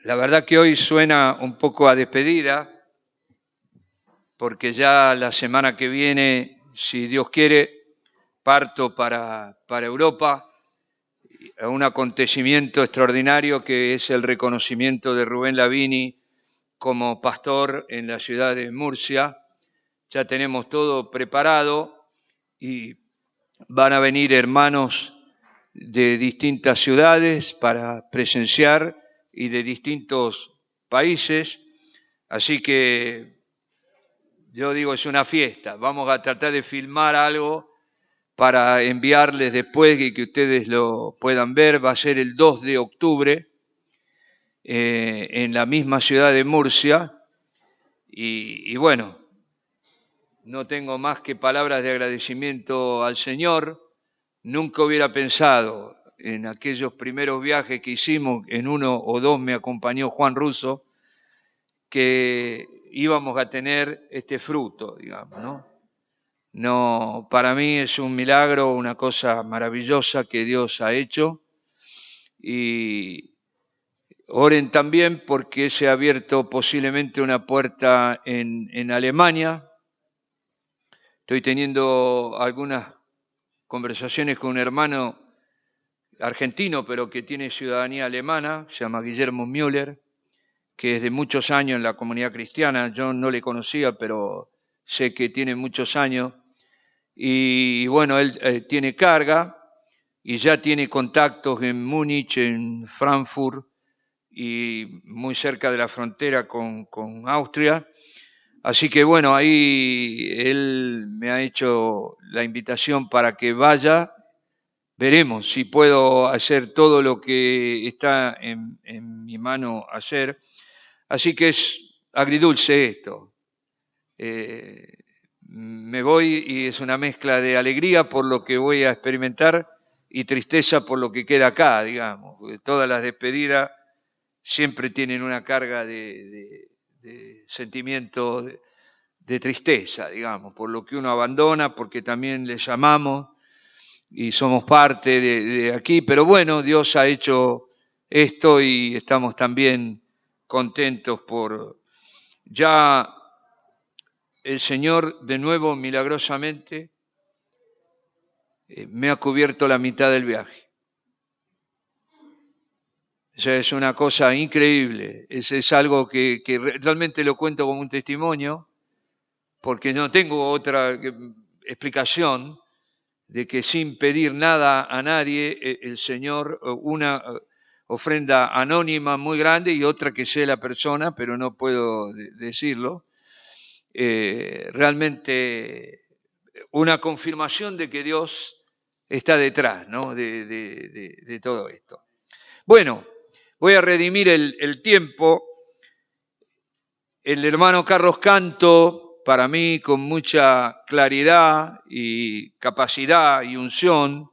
La verdad que hoy suena un poco a despedida, porque ya la semana que viene, si Dios quiere, parto para Europa, a un acontecimiento extraordinario que es el reconocimiento de Rubén Lavini como pastor en la ciudad de Murcia. Ya tenemos todo preparado y van a venir hermanos de distintas ciudades para presenciar y de distintos países. Así que yo digo, es una fiesta. Vamos a tratar de filmar algo para enviarles después y que ustedes lo puedan ver. Va a ser el 2 de octubre en la misma ciudad de Murcia. Y bueno, no tengo más que palabras de agradecimiento al Señor. Nunca hubiera pensado en aquellos primeros viajes que hicimos, en uno o dos me acompañó Juan Russo, que íbamos a tener este fruto, digamos, ¿no? No, para mí es un milagro, una cosa maravillosa que Dios ha hecho. Y oren también porque se ha abierto posiblemente una puerta en Alemania. Estoy teniendo algunas conversaciones con un hermano argentino, pero que tiene ciudadanía alemana, se llama Guillermo Müller, que es de muchos años en la comunidad cristiana. Yo no le conocía, pero sé que tiene muchos años. Y bueno, él tiene carga y ya tiene contactos en Múnich, en Frankfurt y muy cerca de la frontera con Austria. Así que bueno, ahí él me ha hecho la invitación para que vaya. Veremos si puedo hacer todo lo que está en mi mano hacer. Así que es agridulce esto. Me voy y es una mezcla de alegría por lo que voy a experimentar y tristeza por lo que queda acá, digamos. Porque todas las despedidas siempre tienen una carga de sentimiento de tristeza, digamos, por lo que uno abandona, porque también le llamamos y somos parte de aquí. Pero bueno, Dios ha hecho esto y estamos también contentos por ya. El Señor, de nuevo, milagrosamente, me ha cubierto la mitad del viaje. O sea, es una cosa increíble. Es algo que realmente lo cuento como un testimonio, porque no tengo otra explicación de que sin pedir nada a nadie, el Señor, una ofrenda anónima muy grande y otra que sé la persona, pero no puedo decirlo. Realmente una confirmación de que Dios está detrás, ¿no? de todo esto. Bueno, voy a redimir el tiempo. El hermano Carlos Canto, para mí con mucha claridad y capacidad y unción,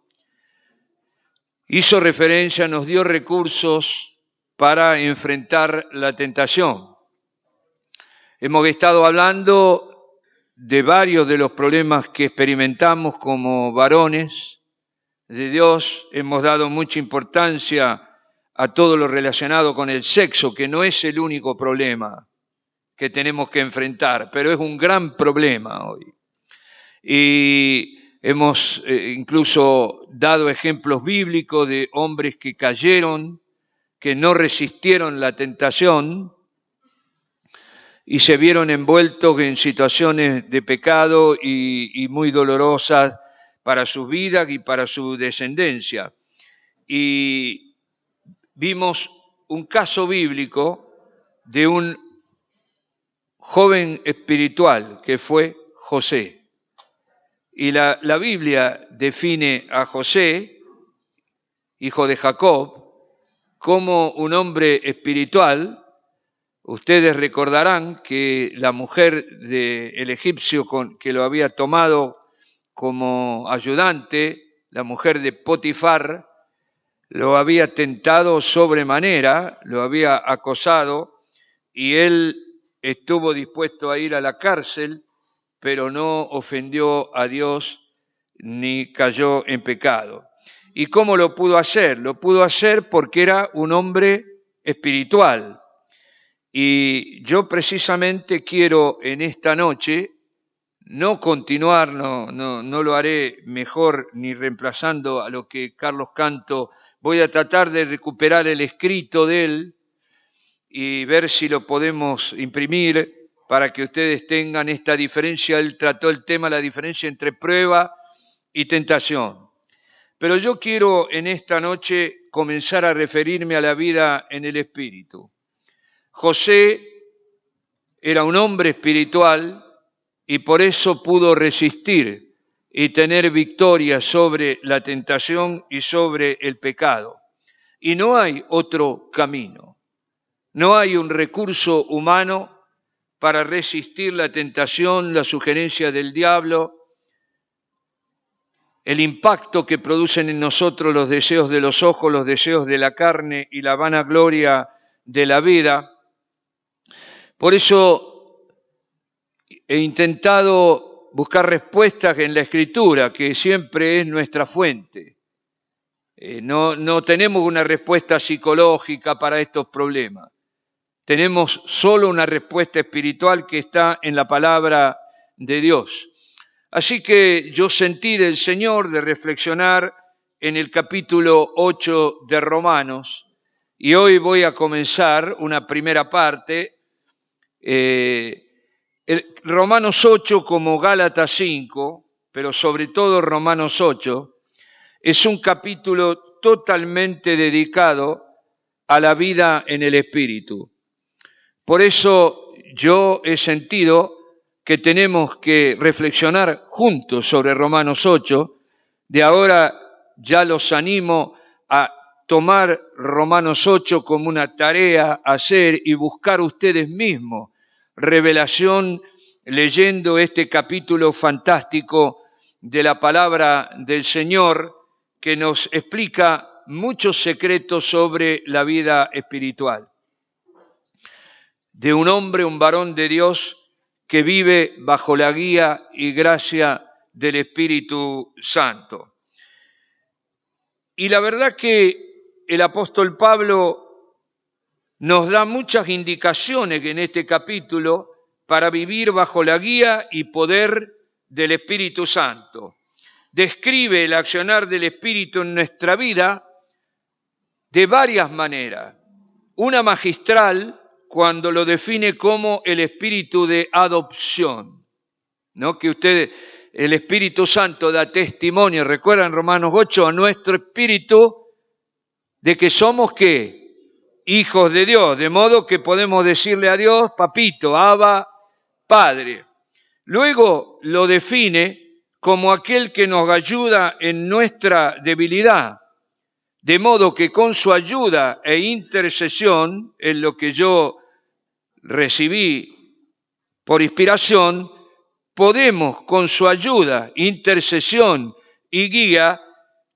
hizo referencia, nos dio recursos para enfrentar la tentación. Hemos estado hablando de varios de los problemas que experimentamos como varones de Dios. Hemos dado mucha importancia a todo lo relacionado con el sexo, que no es el único problema que tenemos que enfrentar, pero es un gran problema hoy. Y hemos incluso dado ejemplos bíblicos de hombres que cayeron, que no resistieron la tentación y se vieron envueltos en situaciones de pecado y muy dolorosas para sus vidas y para su descendencia. Y vimos un caso bíblico de un joven espiritual que fue José. Y la Biblia define a José, hijo de Jacob, como un hombre espiritual. Ustedes recordarán que la mujer del egipcio que lo había tomado como ayudante, la mujer de Potifar, lo había tentado sobremanera, lo había acosado y él estuvo dispuesto a ir a la cárcel, pero no ofendió a Dios ni cayó en pecado. ¿Y cómo lo pudo hacer? Lo pudo hacer porque era un hombre espiritual. Y yo precisamente quiero en esta noche no continuar, no lo haré mejor ni reemplazando a lo que Carlos Canto, voy a tratar de recuperar el escrito de él y ver si lo podemos imprimir para que ustedes tengan esta diferencia. Él trató el tema, la diferencia entre prueba y tentación. Pero yo quiero en esta noche comenzar a referirme a la vida en el Espíritu. José era un hombre espiritual y por eso pudo resistir y tener victoria sobre la tentación y sobre el pecado. Y no hay otro camino. No hay un recurso humano para resistir la tentación, la sugerencia del diablo, el impacto que producen en nosotros los deseos de los ojos, los deseos de la carne y la vanagloria de la vida. Por eso he intentado buscar respuestas en la Escritura, que siempre es nuestra fuente. No tenemos una respuesta psicológica para estos problemas. Tenemos solo una respuesta espiritual que está en la palabra de Dios. Así que yo sentí del Señor de reflexionar en el capítulo 8 de Romanos, y hoy voy a comenzar una primera parte. Romanos 8 como Gálatas 5, pero sobre todo Romanos 8, es un capítulo totalmente dedicado a la vida en el Espíritu. Por eso yo he sentido que tenemos que reflexionar juntos sobre Romanos 8. De ahora ya los animo a tomar Romanos 8 como una tarea a hacer y buscar ustedes mismos revelación leyendo este capítulo fantástico de la palabra del Señor que nos explica muchos secretos sobre la vida espiritual. De un hombre, un varón de Dios que vive bajo la guía y gracia del Espíritu Santo. Y la verdad que el apóstol Pablo nos da muchas indicaciones en este capítulo para vivir bajo la guía y poder del Espíritu Santo. Describe el accionar del Espíritu en nuestra vida de varias maneras. Una magistral, cuando lo define como el espíritu de adopción, ¿no? Que el Espíritu Santo da testimonio, recuerdan Romanos 8, a nuestro espíritu de que somos ¿qué? Hijos de Dios, de modo que podemos decirle a Dios, papito, Abba, Padre. Luego lo define como aquel que nos ayuda en nuestra debilidad, de modo que con su ayuda e intercesión, en lo que yo recibí por inspiración, podemos con su ayuda, intercesión y guía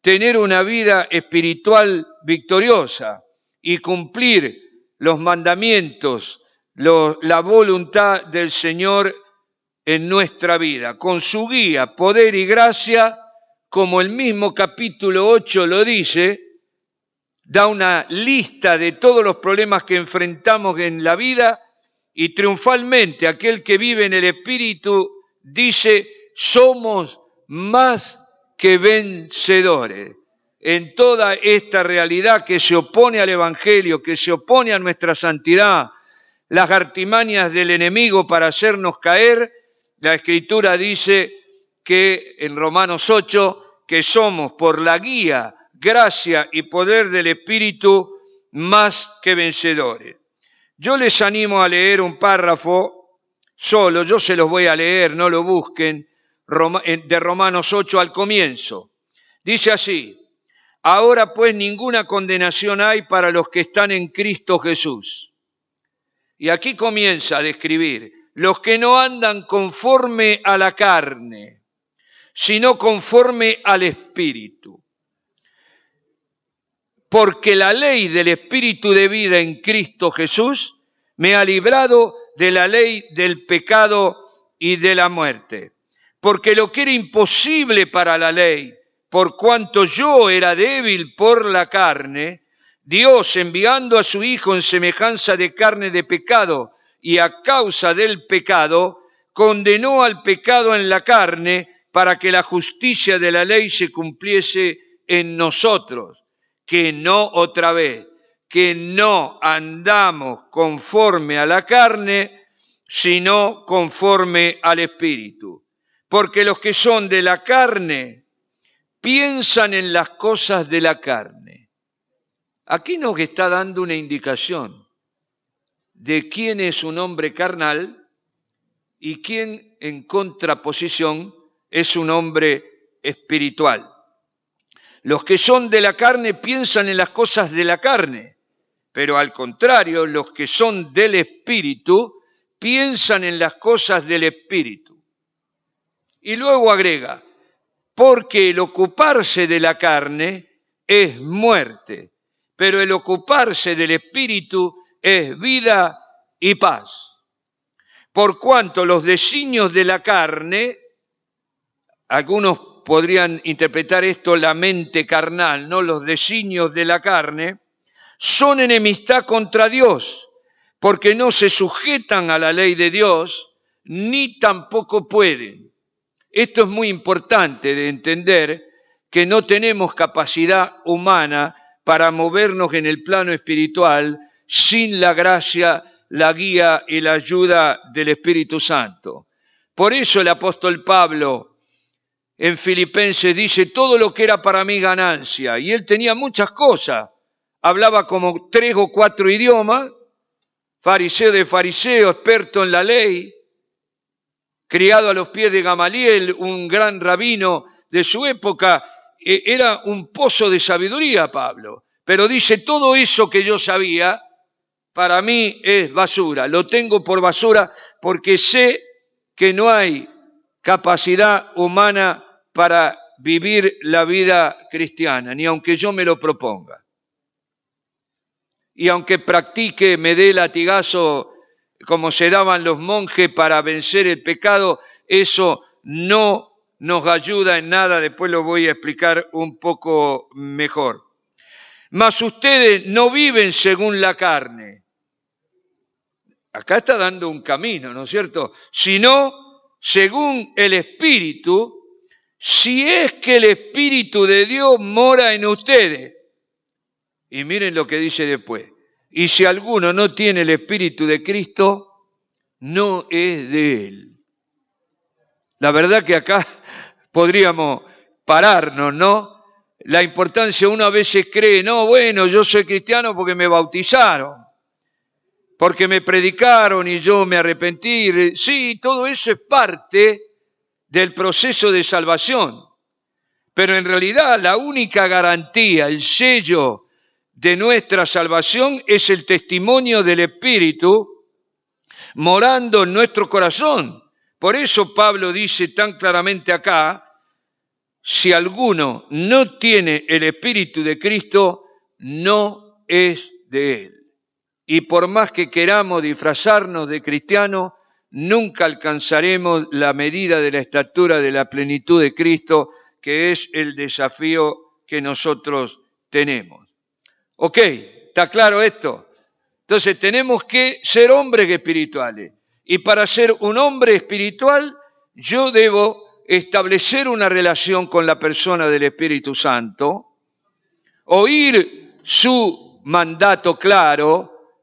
tener una vida espiritual victoriosa y cumplir los mandamientos, la voluntad del Señor en nuestra vida. Con su guía, poder y gracia, como el mismo capítulo 8 lo dice, da una lista de todos los problemas que enfrentamos en la vida y triunfalmente aquel que vive en el Espíritu dice, somos más que vencedores. En toda esta realidad que se opone al Evangelio, que se opone a nuestra santidad, las artimañas del enemigo para hacernos caer, la Escritura dice que en Romanos 8, que somos por la guía, gracia y poder del Espíritu más que vencedores. Yo les animo a leer un párrafo solo, yo se los voy a leer, no lo busquen, de Romanos 8 al comienzo. Dice así, ahora pues ninguna condenación hay para los que están en Cristo Jesús. Y aquí comienza a describir, los que no andan conforme a la carne, sino conforme al Espíritu. Porque la ley del Espíritu de vida en Cristo Jesús me ha librado de la ley del pecado y de la muerte. Porque lo que era imposible para la ley, por cuanto yo era débil por la carne, Dios, enviando a su Hijo en semejanza de carne de pecado y a causa del pecado, condenó al pecado en la carne para que la justicia de la ley se cumpliese en nosotros, que no otra vez, que no andamos conforme a la carne, sino conforme al Espíritu. Porque los que son de la carne piensan en las cosas de la carne. Aquí nos está dando una indicación de quién es un hombre carnal y quién en contraposición es un hombre espiritual. Los que son de la carne piensan en las cosas de la carne, pero al contrario, los que son del Espíritu piensan en las cosas del Espíritu. Y luego agrega, porque el ocuparse de la carne es muerte, pero el ocuparse del Espíritu es vida y paz. Por cuanto los designios de la carne, algunos podrían interpretar esto la mente carnal, ¿no? Los designios de la carne son enemistad contra Dios, porque no se sujetan a la ley de Dios, ni tampoco pueden. Esto es muy importante de entender, que no tenemos capacidad humana para movernos en el plano espiritual sin la gracia, la guía y la ayuda del Espíritu Santo. Por eso el apóstol Pablo en Filipenses dice, todo lo que era para mí ganancia, y él tenía muchas cosas, hablaba como 3 o 4 idiomas, fariseo de fariseo, experto en la ley, criado a los pies de Gamaliel, un gran rabino de su época, era un pozo de sabiduría Pablo, pero dice, todo eso que yo sabía, para mí es basura, lo tengo por basura porque sé que no hay capacidad humana para vivir la vida cristiana, ni aunque yo me lo proponga. Y aunque practique, me dé latigazo como se daban los monjes para vencer el pecado, eso no nos ayuda en nada, después lo voy a explicar un poco mejor. Mas ustedes no viven según la carne. Acá está dando un camino, ¿no es cierto? Sino según el Espíritu, si es que el Espíritu de Dios mora en ustedes. Y miren lo que dice después. Y si alguno no tiene el Espíritu de Cristo, no es de Él. La verdad que acá podríamos pararnos, ¿no? La importancia, uno a veces cree, no, bueno, yo soy cristiano porque me bautizaron, porque me predicaron y yo me arrepentí. Sí, todo eso es parte del proceso de salvación. Pero en realidad la única garantía, el sello de nuestra salvación es el testimonio del Espíritu morando en nuestro corazón. Por eso Pablo dice tan claramente acá, si alguno no tiene el Espíritu de Cristo, no es de Él. Y por más que queramos disfrazarnos de cristianos, nunca alcanzaremos la medida de la estatura de la plenitud de Cristo, que es el desafío que nosotros tenemos. ¿Ok? ¿Está claro esto? Entonces tenemos que ser hombres espirituales. Y para ser un hombre espiritual, yo debo establecer una relación con la persona del Espíritu Santo, oír su mandato claro,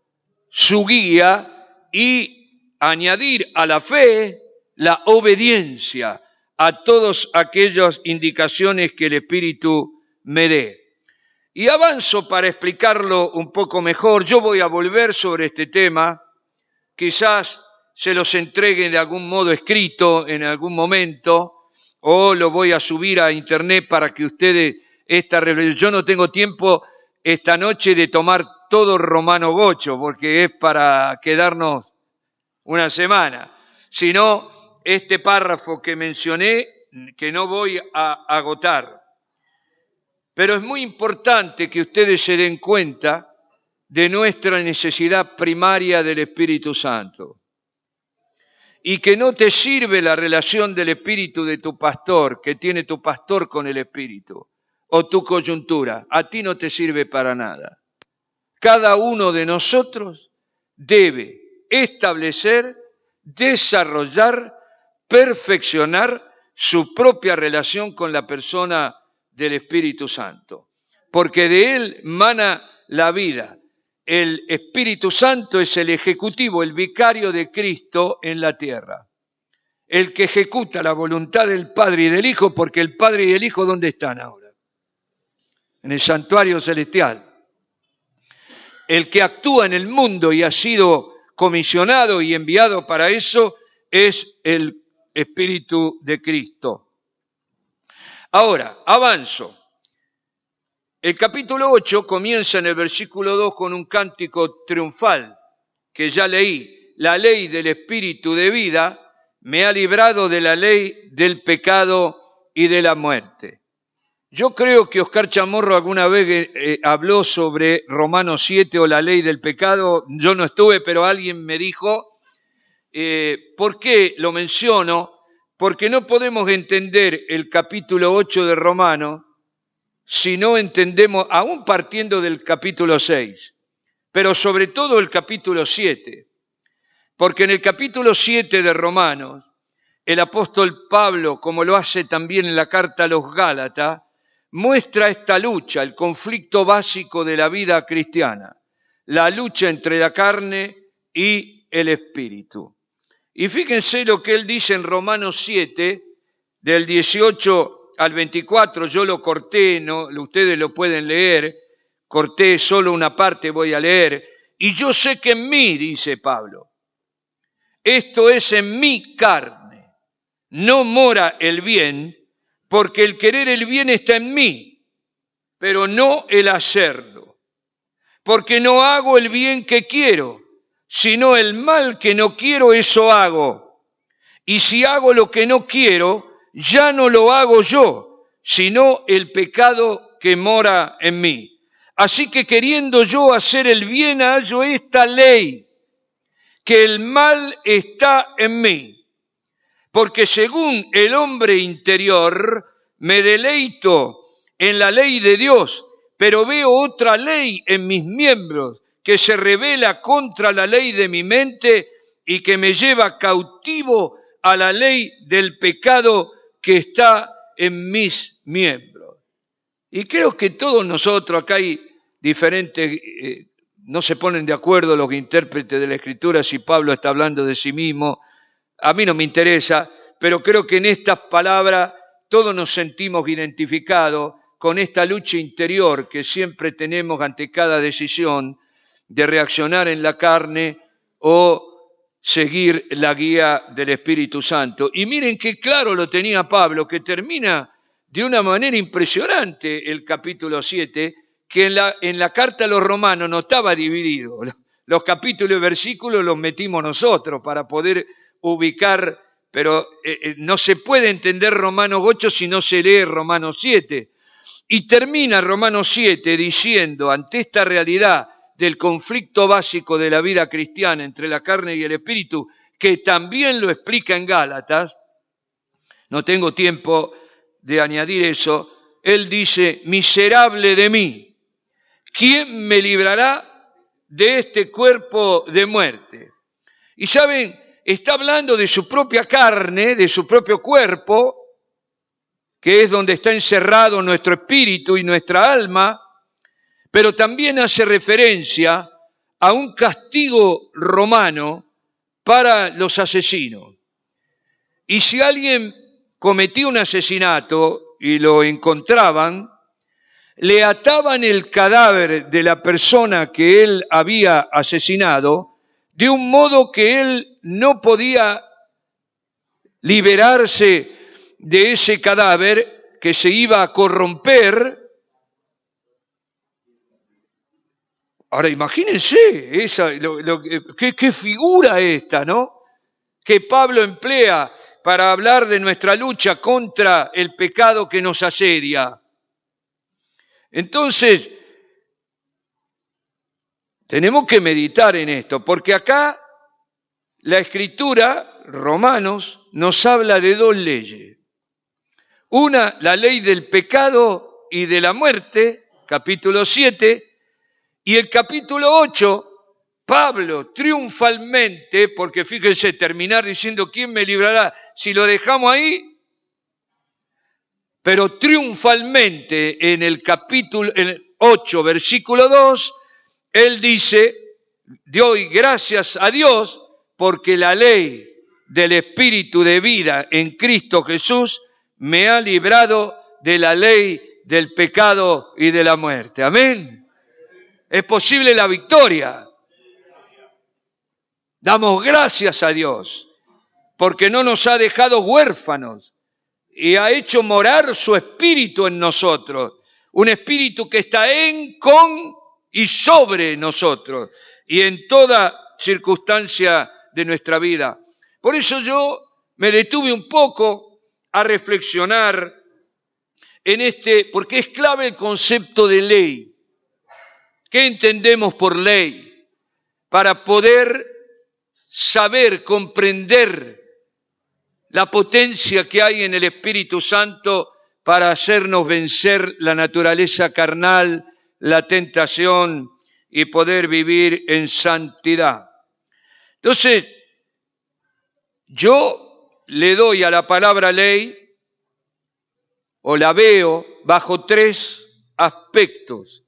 su guía y añadir a la fe la obediencia a todas aquellas indicaciones que el Espíritu me dé. Y avanzo para explicarlo un poco mejor. Yo voy a volver sobre este tema, quizás se los entregue de algún modo escrito en algún momento, o lo voy a subir a internet para que ustedes, yo no tengo tiempo esta noche de tomar todo Romano Gocho, porque es para quedarnos una semana, sino este párrafo que mencioné, que no voy a agotar. Pero es muy importante que ustedes se den cuenta de nuestra necesidad primaria del Espíritu Santo. Y que no te sirve la relación del Espíritu de tu pastor, que tiene tu pastor con el Espíritu, o tu coyuntura. A ti no te sirve para nada. cada uno de nosotros debe establecer, desarrollar, perfeccionar su propia relación con la persona del Espíritu Santo, porque de él mana la vida. El Espíritu Santo es el ejecutivo, el vicario de Cristo en la tierra, el que ejecuta la voluntad del Padre y del Hijo, porque el Padre y el Hijo, ¿dónde están ahora? En el santuario celestial. El que actúa en el mundo y ha sido comisionado y enviado para eso es el Espíritu de Cristo. Ahora, avanzo. El capítulo 8 comienza en el versículo 2 con un cántico triunfal que ya leí. La ley del Espíritu de vida me ha librado de la ley del pecado y de la muerte. Yo creo que Oscar Chamorro alguna vez habló sobre Romanos 7 o la ley del pecado. Yo no estuve, pero alguien me dijo. ¿Por qué lo menciono? Porque no podemos entender el capítulo 8 de Romanos si no entendemos, aún partiendo del capítulo 6, pero sobre todo el capítulo 7. Porque en el capítulo 7 de Romanos, el apóstol Pablo, como lo hace también en la carta a los Gálatas, muestra esta lucha, el conflicto básico de la vida cristiana, la lucha entre la carne y el espíritu. Y fíjense lo que él dice en Romanos 7, del 18 al 24, yo lo corté, no, ustedes lo pueden leer, corté solo una parte, voy a leer, y yo sé que en mí, dice Pablo, esto es en mi carne, no mora el bien, porque el querer el bien está en mí, pero no el hacerlo. Porque no hago el bien que quiero, sino el mal que no quiero, eso hago. Y si hago lo que no quiero, ya no lo hago yo, sino el pecado que mora en mí. Así que queriendo yo hacer el bien, hallo esta ley, que el mal está en mí. Porque según el hombre interior, me deleito en la ley de Dios, pero veo otra ley en mis miembros que se rebela contra la ley de mi mente y que me lleva cautivo a la ley del pecado que está en mis miembros. Y creo que todos nosotros, acá hay diferentes, no se ponen de acuerdo los intérpretes de la Escritura si Pablo está hablando de sí mismo. A mí no me interesa, pero creo que en estas palabras todos nos sentimos identificados con esta lucha interior que siempre tenemos ante cada decisión de reaccionar en la carne o seguir la guía del Espíritu Santo. Y miren qué claro lo tenía Pablo, que termina de una manera impresionante el capítulo 7, que en la carta a los romanos no estaba dividido. Los capítulos y versículos los metimos nosotros para poder ubicar, pero no se puede entender Romanos 8 si no se lee Romanos 7. Y termina Romanos 7 diciendo, ante esta realidad del conflicto básico de la vida cristiana entre la carne y el espíritu, que también lo explica en Gálatas, no tengo tiempo de añadir eso, él dice, miserable de mí, ¿quién me librará de este cuerpo de muerte? Y saben, está hablando de su propia carne, de su propio cuerpo, que es donde está encerrado nuestro espíritu y nuestra alma, pero también hace referencia a un castigo romano para los asesinos. Y si alguien cometía un asesinato y lo encontraban, le ataban el cadáver de la persona que él había asesinado de un modo que él no podía liberarse de ese cadáver que se iba a corromper. Ahora imagínense, qué figura esta, ¿no? Que Pablo emplea para hablar de nuestra lucha contra el pecado que nos asedia. Entonces, tenemos que meditar en esto, porque acá la Escritura, Romanos, nos habla de dos leyes. Una, la ley del pecado y de la muerte, capítulo 7, Y el capítulo 8, Pablo triunfalmente, porque fíjense, terminar diciendo ¿quién me librará? Si lo dejamos ahí, pero triunfalmente en el capítulo 8, versículo 2, él dice, doy gracias a Dios porque la ley del Espíritu de vida en Cristo Jesús me ha librado de la ley del pecado y de la muerte. Amén. Es posible la victoria. Damos gracias a Dios porque no nos ha dejado huérfanos y ha hecho morar su espíritu en nosotros. Un espíritu que está en, con y sobre nosotros y en toda circunstancia de nuestra vida. Por eso yo me detuve un poco a reflexionar en porque es clave el concepto de ley. ¿Qué entendemos por ley? Para poder saber, comprender la potencia que hay en el Espíritu Santo para hacernos vencer la naturaleza carnal, la tentación y poder vivir en santidad. Entonces, yo le doy a la palabra ley, o la veo bajo 3 aspectos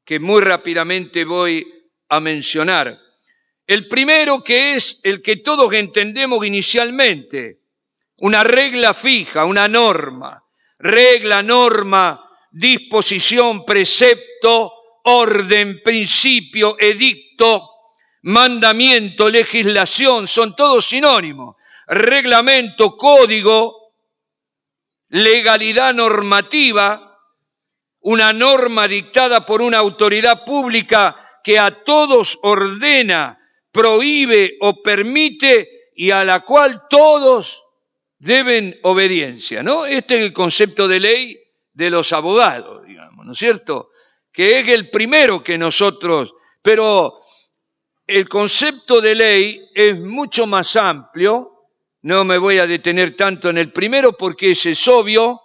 que muy rápidamente voy a mencionar. El primero, que es el que todos entendemos inicialmente, una regla fija, una norma, regla, norma, disposición, precepto, orden, principio, edicto, mandamiento, legislación, son todos sinónimos. Reglamento, código, legalidad normativa, una norma dictada por una autoridad pública que a todos ordena, prohíbe o permite y a la cual todos deben obediencia, ¿no? Este es el concepto de ley de los abogados, digamos, ¿no es cierto? Que es el primero que nosotros, pero el concepto de ley es mucho más amplio. No me voy a detener tanto en el primero porque ese es obvio,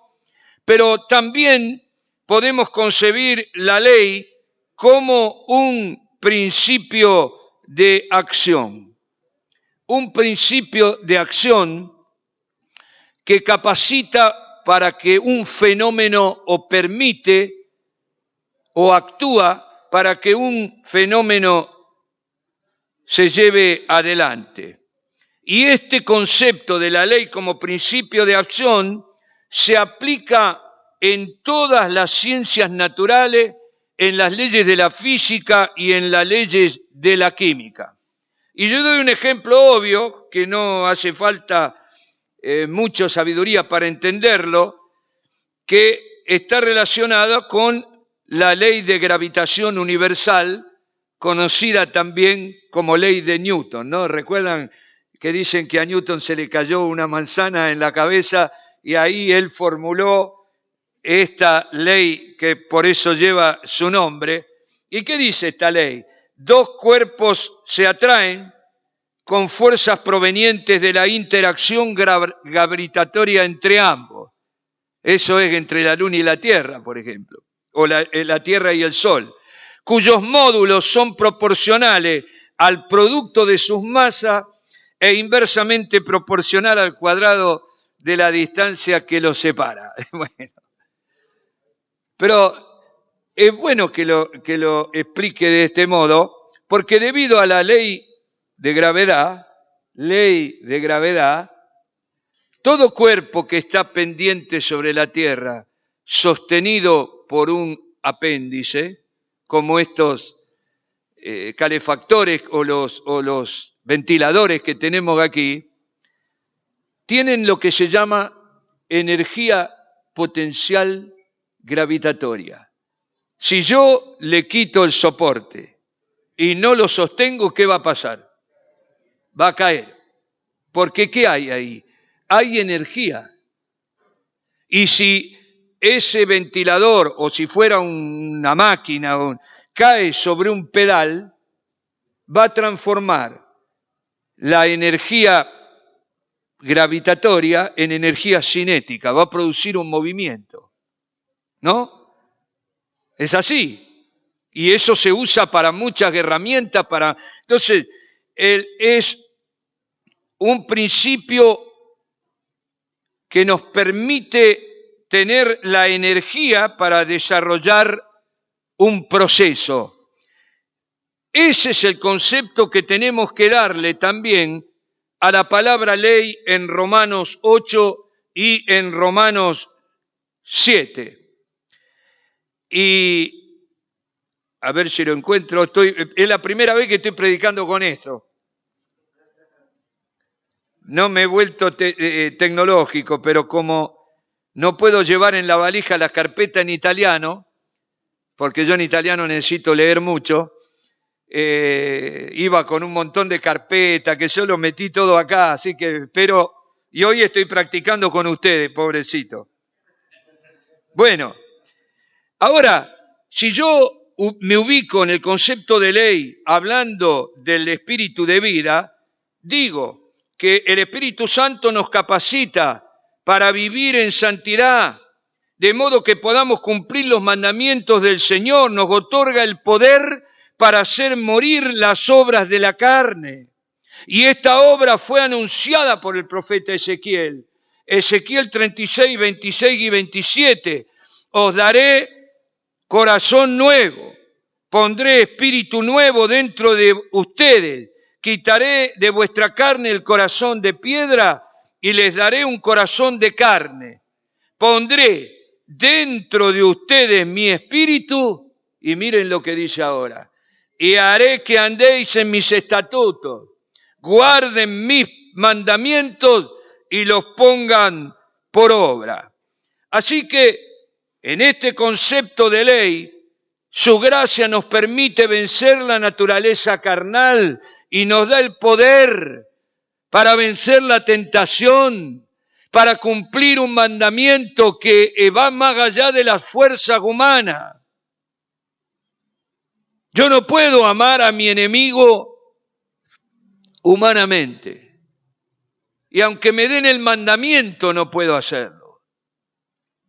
pero también podemos concebir la ley como un principio de acción. Un principio de acción que capacita para que un fenómeno o permite o actúa para que un fenómeno se lleve adelante. Y este concepto de la ley como principio de acción se aplica en todas las ciencias naturales, en las leyes de la física y en las leyes de la química. Y yo doy un ejemplo obvio, que no hace falta mucha sabiduría para entenderlo, que está relacionado con la ley de gravitación universal, conocida también como ley de Newton, ¿no? ¿Recuerdan que dicen que a Newton se le cayó una manzana en la cabeza y ahí él formuló esta ley que por eso lleva su nombre? ¿Y qué dice esta ley? 2 cuerpos se atraen con fuerzas provenientes de la interacción gravitatoria entre ambos. Eso es entre la Luna y la Tierra, por ejemplo, o la Tierra y el Sol, cuyos módulos son proporcionales al producto de sus masas e inversamente proporcional al cuadrado de la distancia que los separa. Bueno, pero es bueno que lo explique de este modo, porque debido a la ley de gravedad, todo cuerpo que está pendiente sobre la Tierra, sostenido por un apéndice, como estos calefactores o los ventiladores que tenemos aquí, tienen lo que se llama energía potencial gravitatoria. Si yo le quito el soporte y no lo sostengo, ¿qué va a pasar? Va a caer. Porque ¿qué hay ahí? Hay energía. Y si ese ventilador, o si fuera una máquina, cae sobre un pedal, va a transformar la energía gravitatoria en energía cinética, va a producir un movimiento, ¿no? Es así. y eso se usa para muchas herramientas. Entonces, es un principio que nos permite tener la energía para desarrollar un proceso. Ese es el concepto que tenemos que darle también a la palabra ley en Romanos 8 y en Romanos 7. Y a ver si lo encuentro. Es la primera vez que estoy predicando con esto. No me he vuelto tecnológico, pero como no puedo llevar en la valija la carpeta en italiano, porque yo en italiano necesito leer mucho, iba con un montón de carpetas, que yo lo metí todo acá, así que, y hoy estoy practicando con ustedes, pobrecito. Bueno, ahora, si yo me ubico en el concepto de ley, hablando del espíritu de vida, digo que el Espíritu Santo nos capacita para vivir en santidad, de modo que podamos cumplir los mandamientos del Señor, nos otorga el poder para hacer morir las obras de la carne. Y esta obra fue anunciada por el profeta Ezequiel. Ezequiel 36, 26 y 27. Os daré corazón nuevo, pondré espíritu nuevo dentro de ustedes, quitaré de vuestra carne el corazón de piedra y les daré un corazón de carne. Pondré dentro de ustedes mi espíritu, y miren lo que dice ahora, y haré que andéis en mis estatutos, guarden mis mandamientos y los pongan por obra. Así que en este concepto de ley, su gracia nos permite vencer la naturaleza carnal y nos da el poder para vencer la tentación, para cumplir un mandamiento que va más allá de las fuerzas humanas. Yo no puedo amar a mi enemigo humanamente. Y aunque me den el mandamiento, no puedo hacerlo.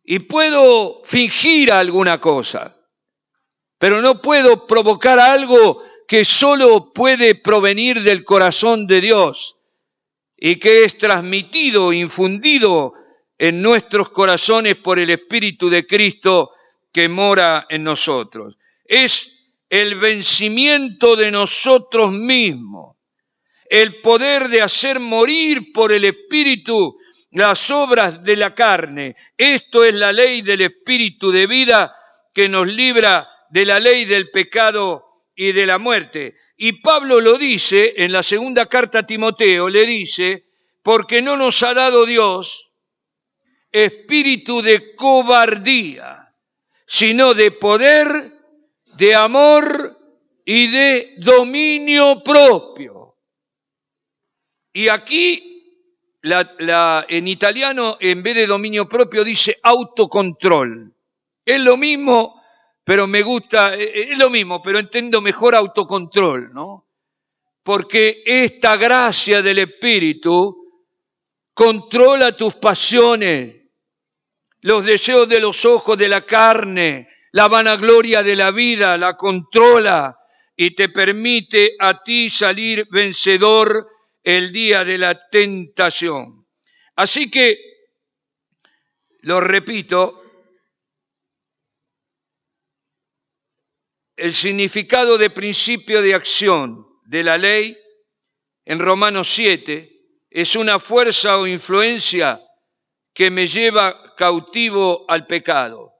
Y puedo fingir alguna cosa, pero no puedo provocar algo que solo puede provenir del corazón de Dios y que es transmitido, infundido en nuestros corazones por el Espíritu de Cristo que mora en nosotros. Es el vencimiento de nosotros mismos, el poder de hacer morir por el Espíritu las obras de la carne. Esto es la ley del Espíritu de vida que nos libra de la ley del pecado y de la muerte. Y Pablo lo dice en la segunda carta a Timoteo, le dice, porque no nos ha dado Dios espíritu de cobardía, sino de poder, de amor y de dominio propio. Y aquí, en italiano, en vez de dominio propio, dice autocontrol. Es lo mismo, pero me gusta, es lo mismo, pero entiendo mejor autocontrol, ¿no? Porque esta gracia del Espíritu controla tus pasiones, los deseos de los ojos de la carne, la vanagloria de la vida, la controla y te permite a ti salir vencedor el día de la tentación. Así que, lo repito, el significado de principio de acción de la ley en Romanos 7 es una fuerza o influencia que me lleva cautivo al pecado.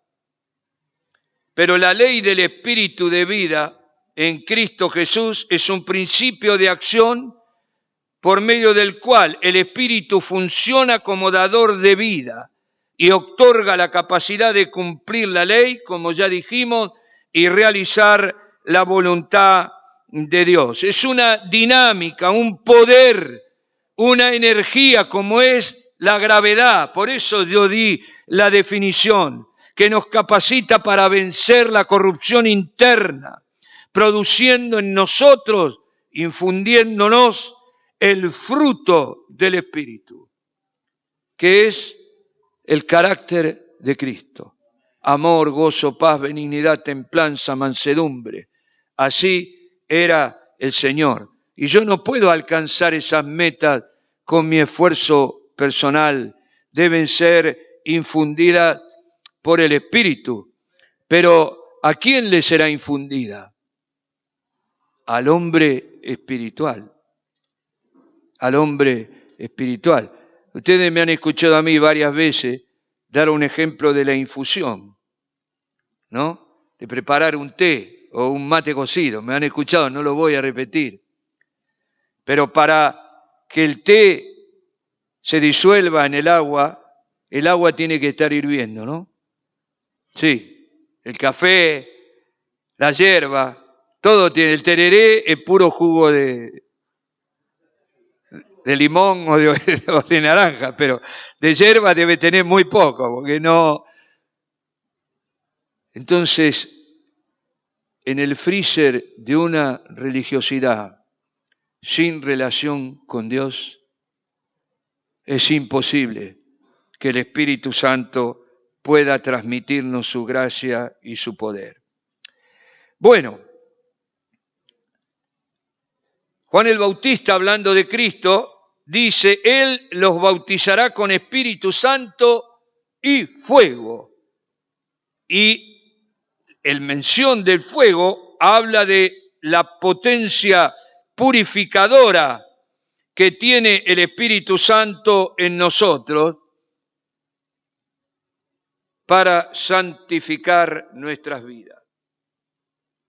Pero la ley del Espíritu de vida en Cristo Jesús es un principio de acción por medio del cual el Espíritu funciona como dador de vida y otorga la capacidad de cumplir la ley, como ya dijimos, y realizar la voluntad de Dios. Es una dinámica, un poder, una energía como es la gravedad. Por eso yo di la definición, que nos capacita para vencer la corrupción interna, produciendo en nosotros, infundiéndonos el fruto del Espíritu, que es el carácter de Cristo. amor, gozo, paz, benignidad, templanza, mansedumbre. Así era el Señor. Y yo no puedo alcanzar esas metas con mi esfuerzo personal. Deben ser infundidas por el Espíritu. Pero ¿a quién le será infundida? Al hombre espiritual. Al hombre espiritual. Ustedes me han escuchado a mí varias veces dar un ejemplo de la infusión, ¿no? De preparar un té o un mate cocido. Me han escuchado, no lo voy a repetir. Pero para que el té se disuelva en el agua tiene que estar hirviendo, ¿no? Sí, el café, la hierba, todo tiene. El tereré es puro jugo de limón o de naranja, pero de hierba debe tener muy poco, porque no. Entonces, en el freezer de una religiosidad sin relación con Dios, es imposible que el Espíritu Santo pueda transmitirnos su gracia y su poder. Bueno, Juan el Bautista, hablando de Cristo, dice, Él los bautizará con Espíritu Santo y fuego. Y el mención del fuego habla de la potencia purificadora que tiene el Espíritu Santo en nosotros para santificar nuestras vidas.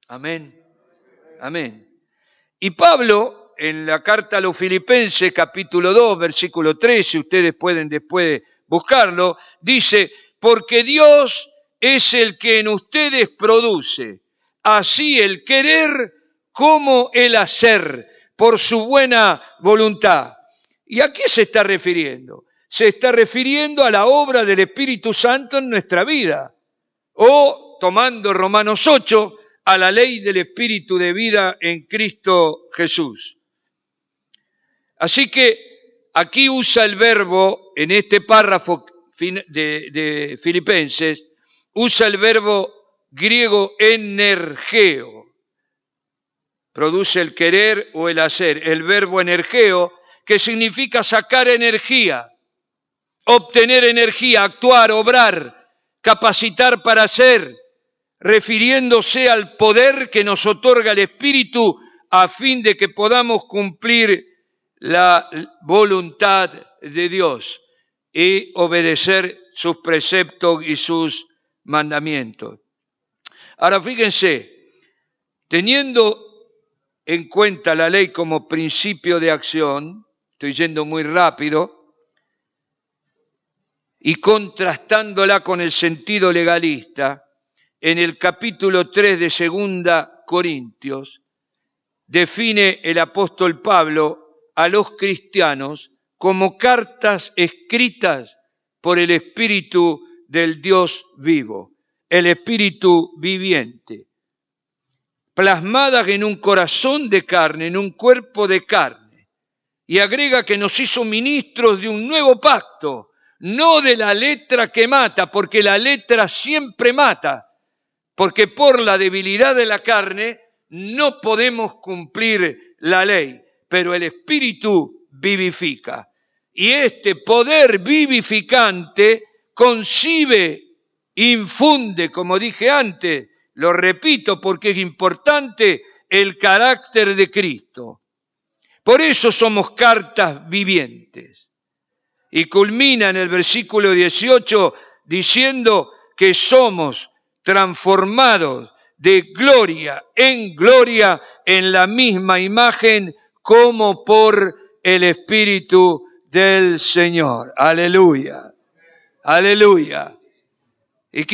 Amén. Amén. Y Pablo, en la carta a los Filipenses, capítulo 2, versículo 13, ustedes pueden después buscarlo, dice, porque Dios es el que en ustedes produce, así el querer como el hacer, por su buena voluntad. ¿Y a qué se está refiriendo? Se está refiriendo a la obra del Espíritu Santo en nuestra vida. O, tomando Romanos 8, a la ley del Espíritu de vida en Cristo Jesús. Así que aquí usa el verbo, en este párrafo de Filipenses, usa el verbo griego energeo. Produce el querer o el hacer. El verbo energeo, que significa sacar energía, obtener energía, actuar, obrar, capacitar para hacer, refiriéndose al poder que nos otorga el Espíritu a fin de que podamos cumplir la voluntad de Dios y obedecer sus preceptos y sus mandamientos. Ahora fíjense, teniendo en cuenta la ley como principio de acción, estoy yendo muy rápido, y contrastándola con el sentido legalista, en el capítulo 3 de 2 Corintios, define el apóstol Pablo a los cristianos como cartas escritas por el Espíritu del Dios vivo, el Espíritu viviente, plasmadas en un corazón de carne, en un cuerpo de carne, y agrega que nos hizo ministros de un nuevo pacto, no de la letra que mata, porque la letra siempre mata, porque por la debilidad de la carne no podemos cumplir la ley, pero el Espíritu vivifica. Y este poder vivificante concibe, infunde, como dije antes, lo repito porque es importante, el carácter de Cristo. Por eso somos cartas vivientes. Y culmina en el versículo 18 diciendo que somos transformados de gloria en la misma imagen como por el Espíritu del Señor. Aleluya, aleluya. Y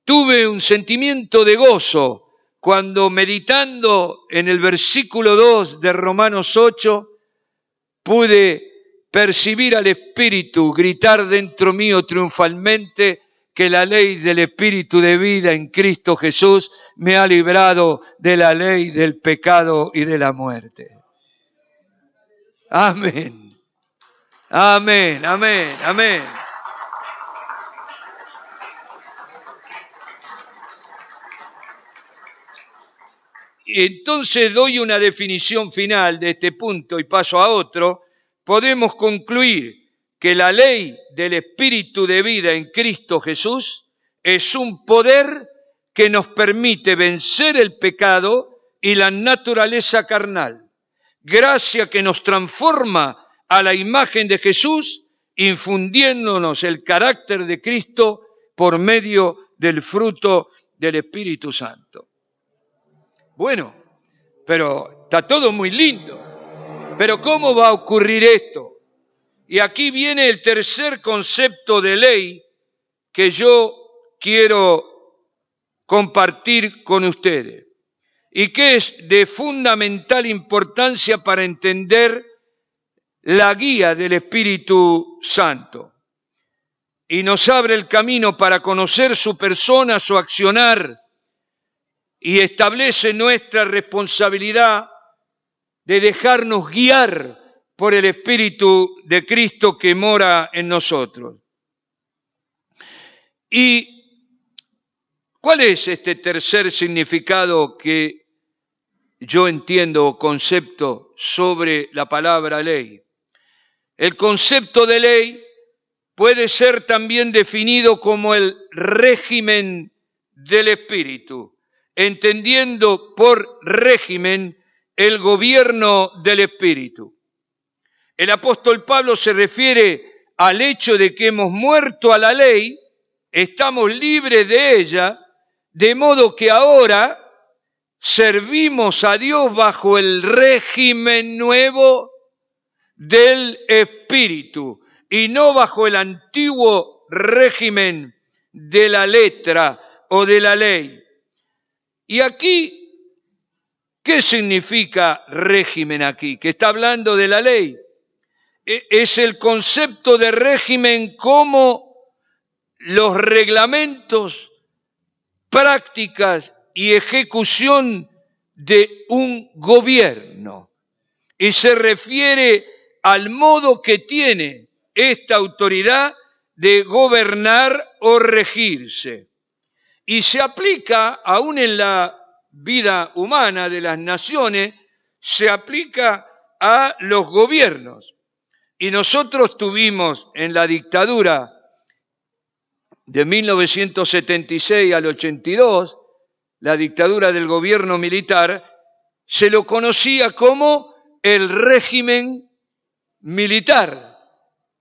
tuve un sentimiento de gozo cuando meditando en el versículo 2 de Romanos 8, pude percibir al Espíritu gritar dentro mío triunfalmente que la ley del Espíritu de vida en Cristo Jesús me ha librado de la ley del pecado y de la muerte. Amén. Amén, amén, amén. entonces doy una definición final de este punto y paso a otro, podemos concluir que la ley del Espíritu de vida en Cristo Jesús es un poder que nos permite vencer el pecado y la naturaleza carnal. Gracia que nos transforma a la imagen de Jesús, infundiéndonos el carácter de Cristo por medio del fruto del Espíritu Santo. Bueno, pero está todo muy lindo. Pero ¿cómo va a ocurrir esto? Y aquí viene el tercer concepto de ley que yo quiero compartir con ustedes y que es de fundamental importancia para entender la guía del Espíritu Santo. Y nos abre el camino para conocer su persona, su accionar, y establece nuestra responsabilidad de dejarnos guiar por el Espíritu de Cristo que mora en nosotros. ¿Y cuál es este tercer significado que yo entiendo o concepto sobre la palabra ley? El concepto de ley puede ser también definido como el régimen del Espíritu, entendiendo por régimen el gobierno del Espíritu. El apóstol Pablo se refiere al hecho de que hemos muerto a la ley, estamos libres de ella, de modo que ahora servimos a Dios bajo el régimen nuevo del Espíritu y no bajo el antiguo régimen de la letra o de la ley. Y aquí, ¿qué significa régimen aquí? Que está hablando de la ley. Es el concepto de régimen como los reglamentos, prácticas y ejecución de un gobierno. Y se refiere al modo que tiene esta autoridad de gobernar o regirse. Y se aplica aún en la vida humana de las naciones, se aplica a los gobiernos. Y nosotros tuvimos en la dictadura de 1976 al 82, la dictadura del gobierno militar, se lo conocía como el régimen militar.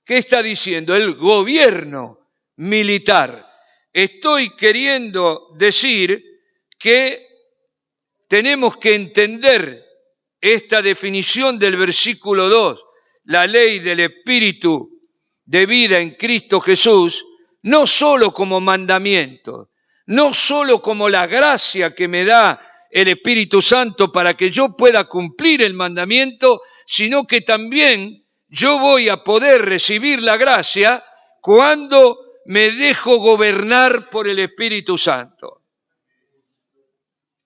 ¿Qué está diciendo? El gobierno militar. Estoy queriendo decir que tenemos que entender esta definición del versículo 2, la ley del Espíritu de vida en Cristo Jesús, no solo como mandamiento, no solo como la gracia que me da el Espíritu Santo para que yo pueda cumplir el mandamiento, sino que también yo voy a poder recibir la gracia cuando me dejo gobernar por el Espíritu Santo.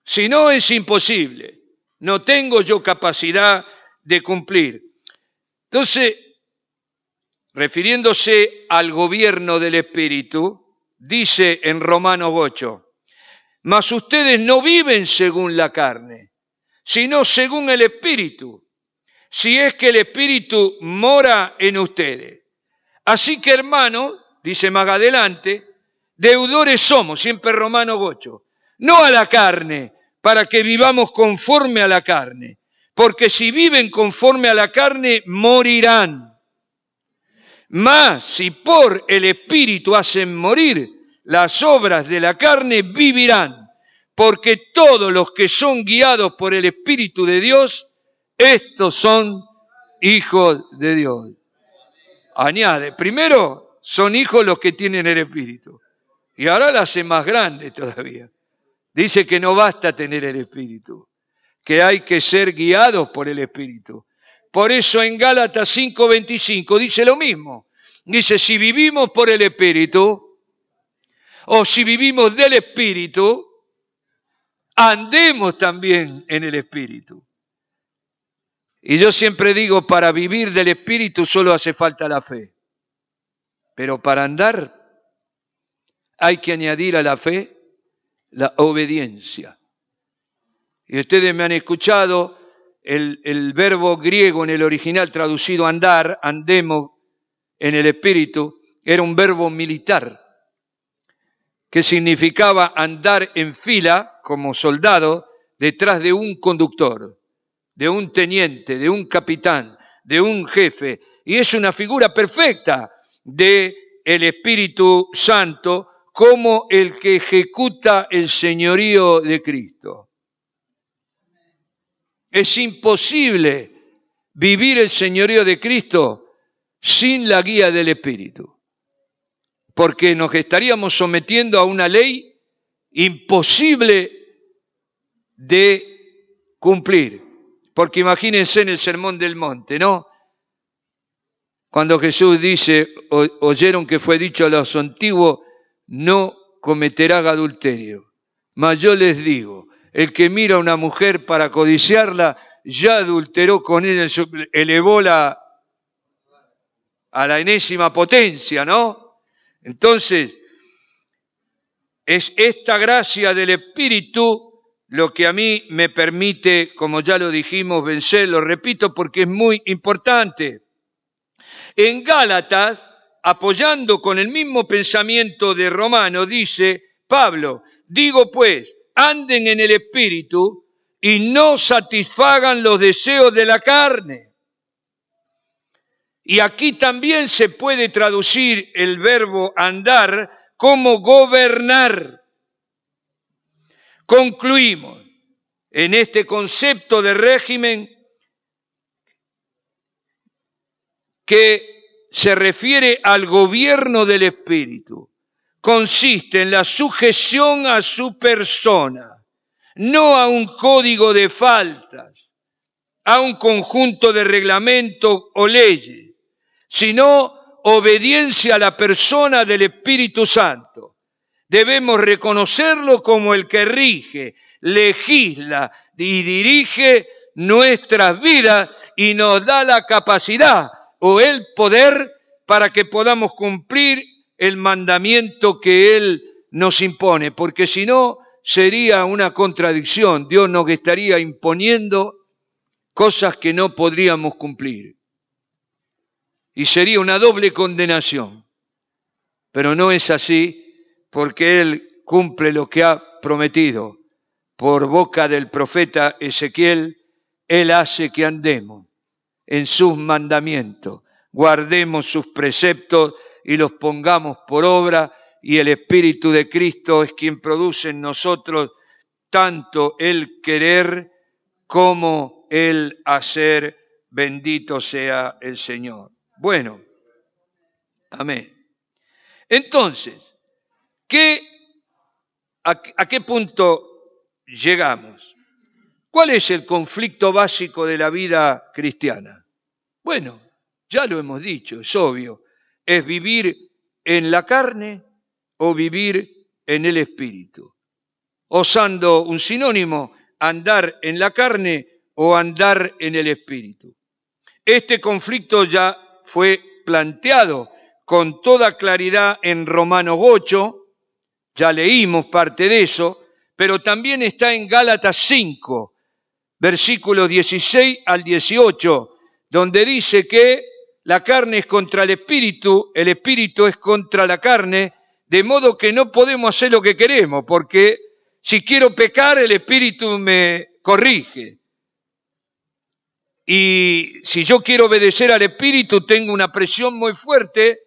Si no, es imposible. No tengo yo capacidad de cumplir. Entonces, refiriéndose al gobierno del Espíritu, dice en Romanos 8, mas ustedes no viven según la carne, sino según el Espíritu, si es que el Espíritu mora en ustedes. Así que, hermanos, dice más adelante, deudores somos, siempre Romanos 8, no a la carne, para que vivamos conforme a la carne, porque si viven conforme a la carne, morirán. Mas si por el Espíritu hacen morir las obras de la carne, vivirán, porque todos los que son guiados por el Espíritu de Dios, estos son hijos de Dios. Añade, primero son hijos los que tienen el Espíritu, y ahora la hace más grande todavía. Dice que no basta tener el Espíritu, que hay que ser guiados por el Espíritu. Por eso en Gálatas 5:25 dice lo mismo. Dice, si vivimos por el Espíritu, o si vivimos del Espíritu, andemos también en el Espíritu. Y yo siempre digo, para vivir del Espíritu solo hace falta la fe. Pero para andar hay que añadir a la fe la obediencia. Y ustedes me han escuchado, el verbo griego en el original traducido andar, andemo en el espíritu, era un verbo militar, que significaba andar en fila como soldado detrás de un conductor, de un teniente, de un capitán, de un jefe. Y es una figura perfecta del Espíritu Santo como el que ejecuta el señorío de Cristo. Es imposible vivir el señorío de Cristo sin la guía del Espíritu, porque nos estaríamos sometiendo a una ley imposible de cumplir. Porque imagínense en el Sermón del Monte, ¿no? Cuando Jesús dice, oyeron que fue dicho a los antiguos, no cometerás adulterio. Mas yo les digo, el que mira a una mujer para codiciarla, ya adulteró con ella, elevó a la enésima potencia, ¿no? Entonces, es esta gracia del Espíritu lo que a mí me permite, como ya lo dijimos, vencer, lo repito porque es muy importante. En Gálatas, apoyando con el mismo pensamiento de Romano, dice Pablo, digo pues, anden en el Espíritu y no satisfagan los deseos de la carne. Y aquí también se puede traducir el verbo andar como gobernar. Concluimos en este concepto de régimen que se refiere al gobierno del Espíritu. Consiste en la sujeción a su persona, no a un código de faltas, a un conjunto de reglamentos o leyes, sino obediencia a la persona del Espíritu Santo. Debemos reconocerlo como el que rige, legisla y dirige nuestras vidas y nos da la capacidad o el poder para que podamos cumplir el mandamiento que Él nos impone, porque si no sería una contradicción. Dios nos estaría imponiendo cosas que no podríamos cumplir. Y sería una doble condenación. Pero no es así, porque Él cumple lo que ha prometido. Por boca del profeta Ezequiel, Él hace que andemos en sus mandamientos, guardemos sus preceptos y los pongamos por obra, y el Espíritu de Cristo es quien produce en nosotros tanto el querer como el hacer. Bendito sea el Señor. Bueno, amén. Entonces, ¿a qué punto llegamos? ¿Cuál es el conflicto básico de la vida cristiana? Bueno, ya lo hemos dicho, es obvio. Es vivir en la carne o vivir en el Espíritu. Usando un sinónimo, andar en la carne o andar en el Espíritu. Este conflicto ya fue planteado con toda claridad en Romanos 8, ya leímos parte de eso, pero también está en Gálatas 5, versículos 16 al 18, donde dice que la carne es contra el espíritu es contra la carne, de modo que no podemos hacer lo que queremos, porque si quiero pecar, el espíritu me corrige. Y si yo quiero obedecer al espíritu, tengo una presión muy fuerte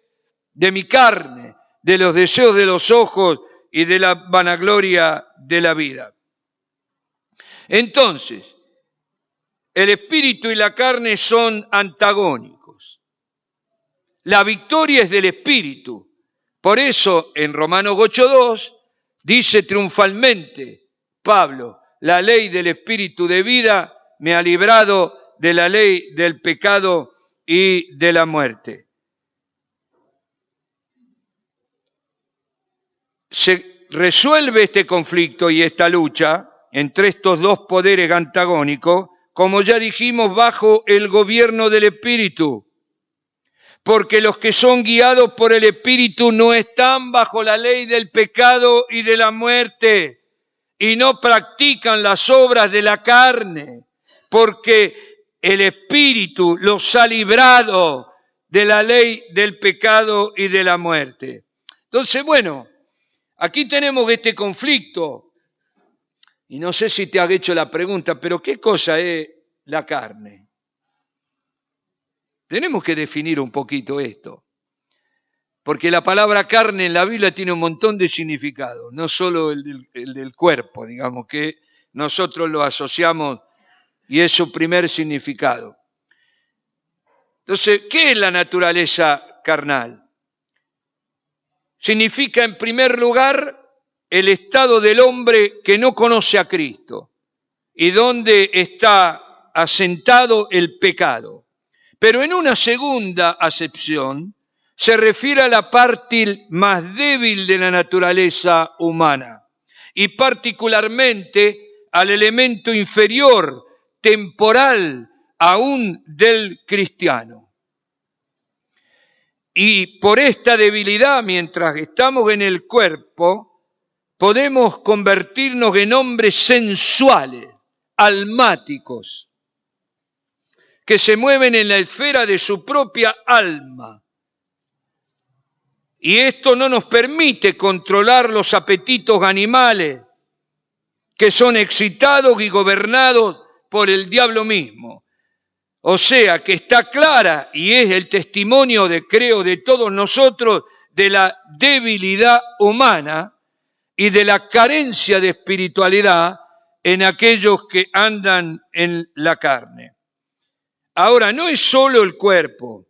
de mi carne, de los deseos de los ojos y de la vanagloria de la vida. Entonces, el espíritu y la carne son antagónicos. La victoria es del espíritu. Por eso, en Romanos 8:2, dice triunfalmente Pablo, la ley del espíritu de vida me ha librado de la ley del pecado y de la muerte. Se resuelve este conflicto y esta lucha entre estos dos poderes antagónicos, como ya dijimos, bajo el gobierno del Espíritu. Porque los que son guiados por el Espíritu no están bajo la ley del pecado y de la muerte. y no practican las obras de la carne, porque el Espíritu los ha librado de la ley del pecado y de la muerte. Entonces, bueno, aquí tenemos este conflicto, y no sé si te has hecho la pregunta, pero ¿qué cosa es la carne? Tenemos que definir un poquito esto. Porque la palabra carne en la Biblia tiene un montón de significados, no solo el del cuerpo, digamos, que nosotros lo asociamos y es su primer significado. Entonces, ¿qué es la naturaleza carnal? Significa, en primer lugar, el estado del hombre que no conoce a Cristo y donde está asentado el pecado. Pero en una segunda acepción, se refiere a la parte más débil de la naturaleza humana y particularmente al elemento inferior, temporal aún del cristiano. Y por esta debilidad, mientras estamos en el cuerpo, podemos convertirnos en hombres sensuales, almáticos, que se mueven en la esfera de su propia alma. Y esto no nos permite controlar los apetitos animales que son excitados y gobernados por el diablo mismo. O sea que está clara y es el testimonio creo de todos nosotros de la debilidad humana y de la carencia de espiritualidad en aquellos que andan en la carne. Ahora, no es solo el cuerpo,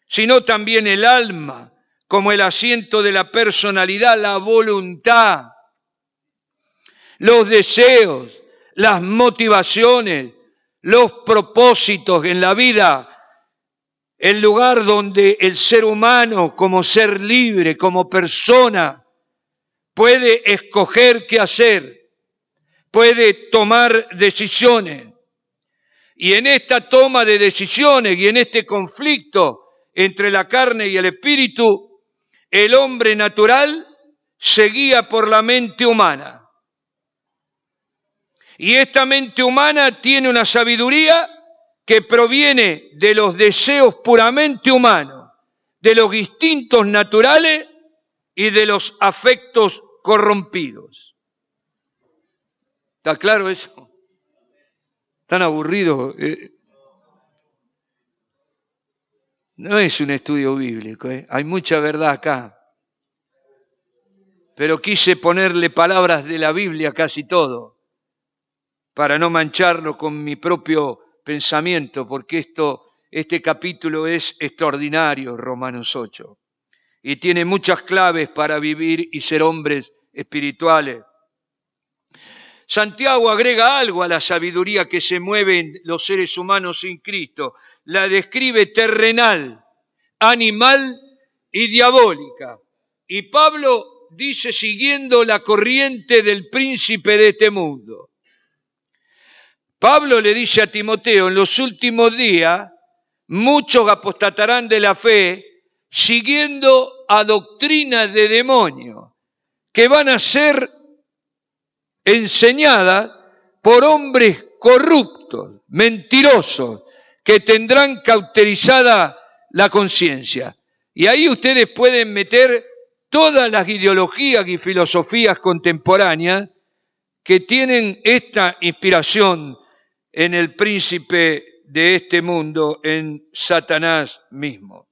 sino también el alma, como el asiento de la personalidad, la voluntad, los deseos, las motivaciones, los propósitos en la vida, el lugar donde el ser humano, como ser libre, como persona, puede escoger qué hacer, puede tomar decisiones. Y en esta toma de decisiones y en este conflicto entre la carne y el espíritu, el hombre natural se guía por la mente humana. Y esta mente humana tiene una sabiduría que proviene de los deseos puramente humanos, de los instintos naturales y de los afectos corrompidos. ¿Está claro eso? ¿Tan aburrido? No es un estudio bíblico, hay mucha verdad acá. Pero quise ponerle palabras de la Biblia a casi todo, para no mancharlo con mi propio pensamiento, porque este capítulo es extraordinario, Romanos 8, y tiene muchas claves para vivir y ser hombres espirituales. Santiago agrega algo a la sabiduría que se mueve en los seres humanos sin Cristo. La describe terrenal, animal y diabólica. Y Pablo dice siguiendo la corriente del príncipe de este mundo. Pablo le dice a Timoteo, en los últimos días, muchos apostatarán de la fe siguiendo a doctrinas de demonios que van a ser enseñadas por hombres corruptos, mentirosos, que tendrán cauterizada la conciencia. Y ahí ustedes pueden meter todas las ideologías y filosofías contemporáneas que tienen esta inspiración en el príncipe de este mundo, en Satanás mismo.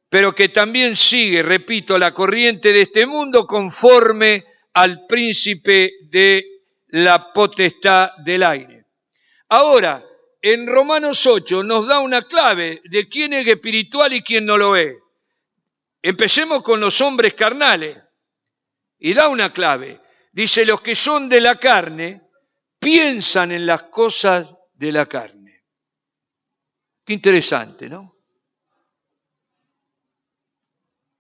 Pero que también sigue, repito, la corriente de este mundo conforme al príncipe de la potestad del aire. Ahora, en Romanos 8 nos da una clave de quién es espiritual y quién no lo es. Empecemos con los hombres carnales y da una clave. Dice, los que son de la carne piensan en las cosas de la carne. Qué interesante, ¿no?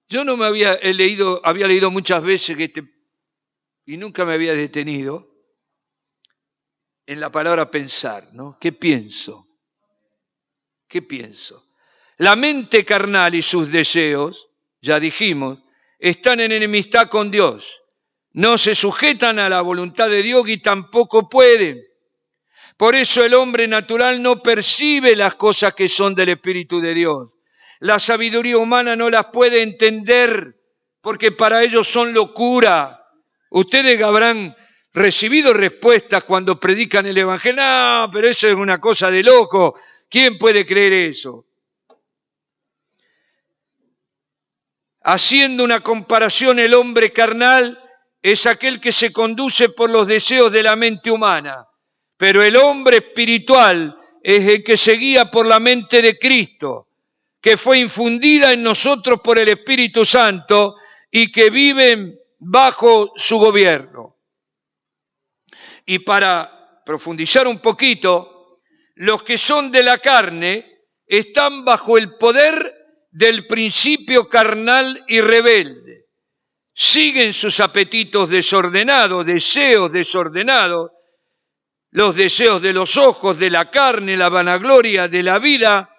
Yo no me había leído muchas veces y nunca me había detenido en la palabra pensar, ¿no? ¿Qué pienso? ¿Qué pienso? La mente carnal y sus deseos, ya dijimos, están en enemistad con Dios. no se sujetan a la voluntad de Dios y tampoco pueden. Por eso el hombre natural no percibe las cosas que son del Espíritu de Dios. La sabiduría humana no las puede entender porque para ellos son locura. Ustedes habrán recibido respuestas cuando predican el Evangelio. No, pero eso es una cosa de loco. ¿Quién puede creer eso? Haciendo una comparación, el hombre carnal es aquel que se conduce por los deseos de la mente humana, pero el hombre espiritual es el que se guía por la mente de Cristo, que fue infundida en nosotros por el Espíritu Santo y que viven bajo su gobierno. Y para profundizar un poquito, los que son de la carne están bajo el poder del principio carnal y rebelde. Siguen sus apetitos desordenados, deseos desordenados, los deseos de los ojos, de la carne, la vanagloria de la vida.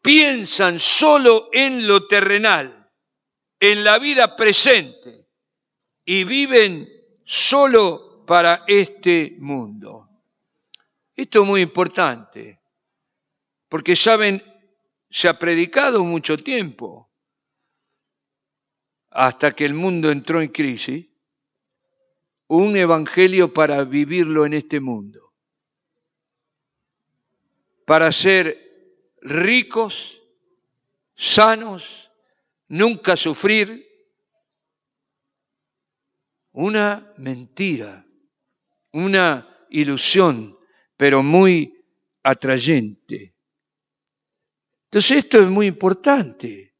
Piensan solo en lo terrenal, en la vida presente, y viven solo para este mundo. Esto es muy importante, porque saben, se ha predicado mucho tiempo, hasta que el mundo entró en crisis, un evangelio para vivirlo en este mundo, para ser ricos, sanos, nunca sufrir. Una mentira, una ilusión, pero muy atrayente. Entonces esto es muy importante.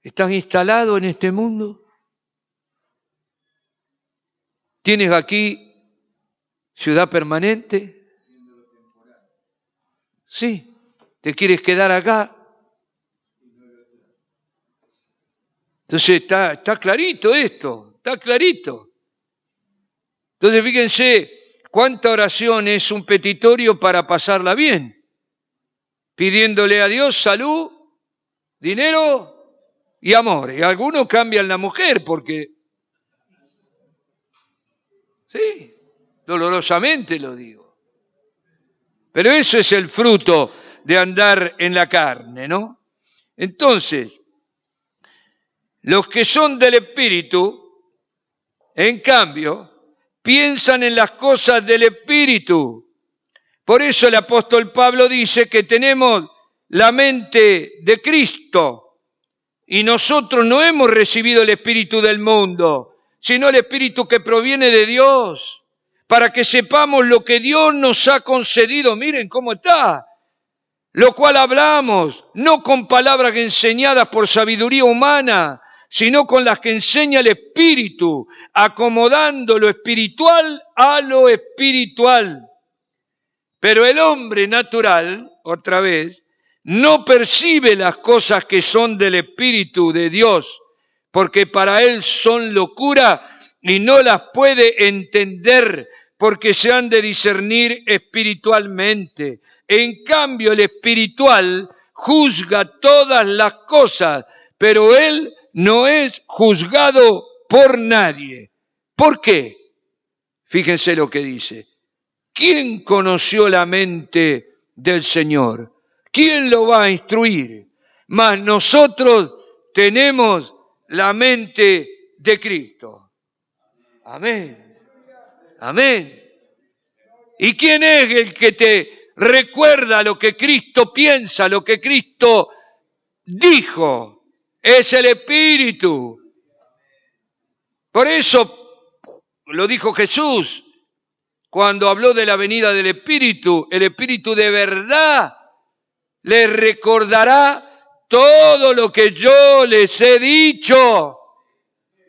¿Estás instalado en este mundo? ¿Tienes aquí ciudad permanente? Sí. ¿Te quieres quedar acá? Entonces está clarito esto, está clarito. Entonces fíjense cuánta oración es un petitorio para pasarla bien, pidiéndole a Dios salud, dinero y amor. Y algunos cambian la mujer porque, sí, dolorosamente lo digo. Pero eso es el fruto de andar en la carne, ¿no? Entonces, los que son del Espíritu, en cambio, piensan en las cosas del Espíritu. Por eso el apóstol Pablo dice que tenemos la mente de Cristo y nosotros no hemos recibido el Espíritu del mundo, sino el Espíritu que proviene de Dios, para que sepamos lo que Dios nos ha concedido. Miren cómo está. Lo cual hablamos, no con palabras enseñadas por sabiduría humana, sino con las que enseña el Espíritu, acomodando lo espiritual a lo espiritual. Pero el hombre natural, otra vez, no percibe las cosas que son del Espíritu de Dios, porque para él son locura y no las puede entender, porque se han de discernir espiritualmente. En cambio, el espiritual juzga todas las cosas, pero él no es juzgado por nadie. ¿Por qué? Fíjense lo que dice. ¿Quién conoció la mente del Señor? ¿Quién lo va a instruir? Mas nosotros tenemos la mente de Cristo. Amén. Amén. ¿Y quién es el que te recuerda lo que Cristo piensa, lo que Cristo dijo? Es el Espíritu. Por eso lo dijo Jesús cuando habló de la venida del Espíritu. El Espíritu de verdad les recordará todo lo que yo les he dicho.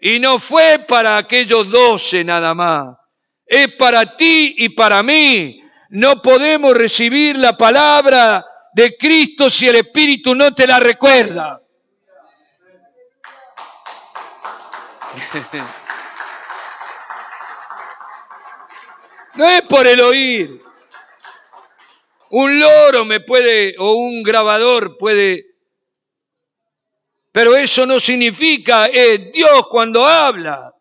Y no fue para aquellos 12 nada más. Es para ti y para mí. No podemos recibir la palabra de Cristo si el Espíritu no te la recuerda. No es por el oír. Un loro me puede, o un grabador puede, pero eso no significa, es Dios cuando habla.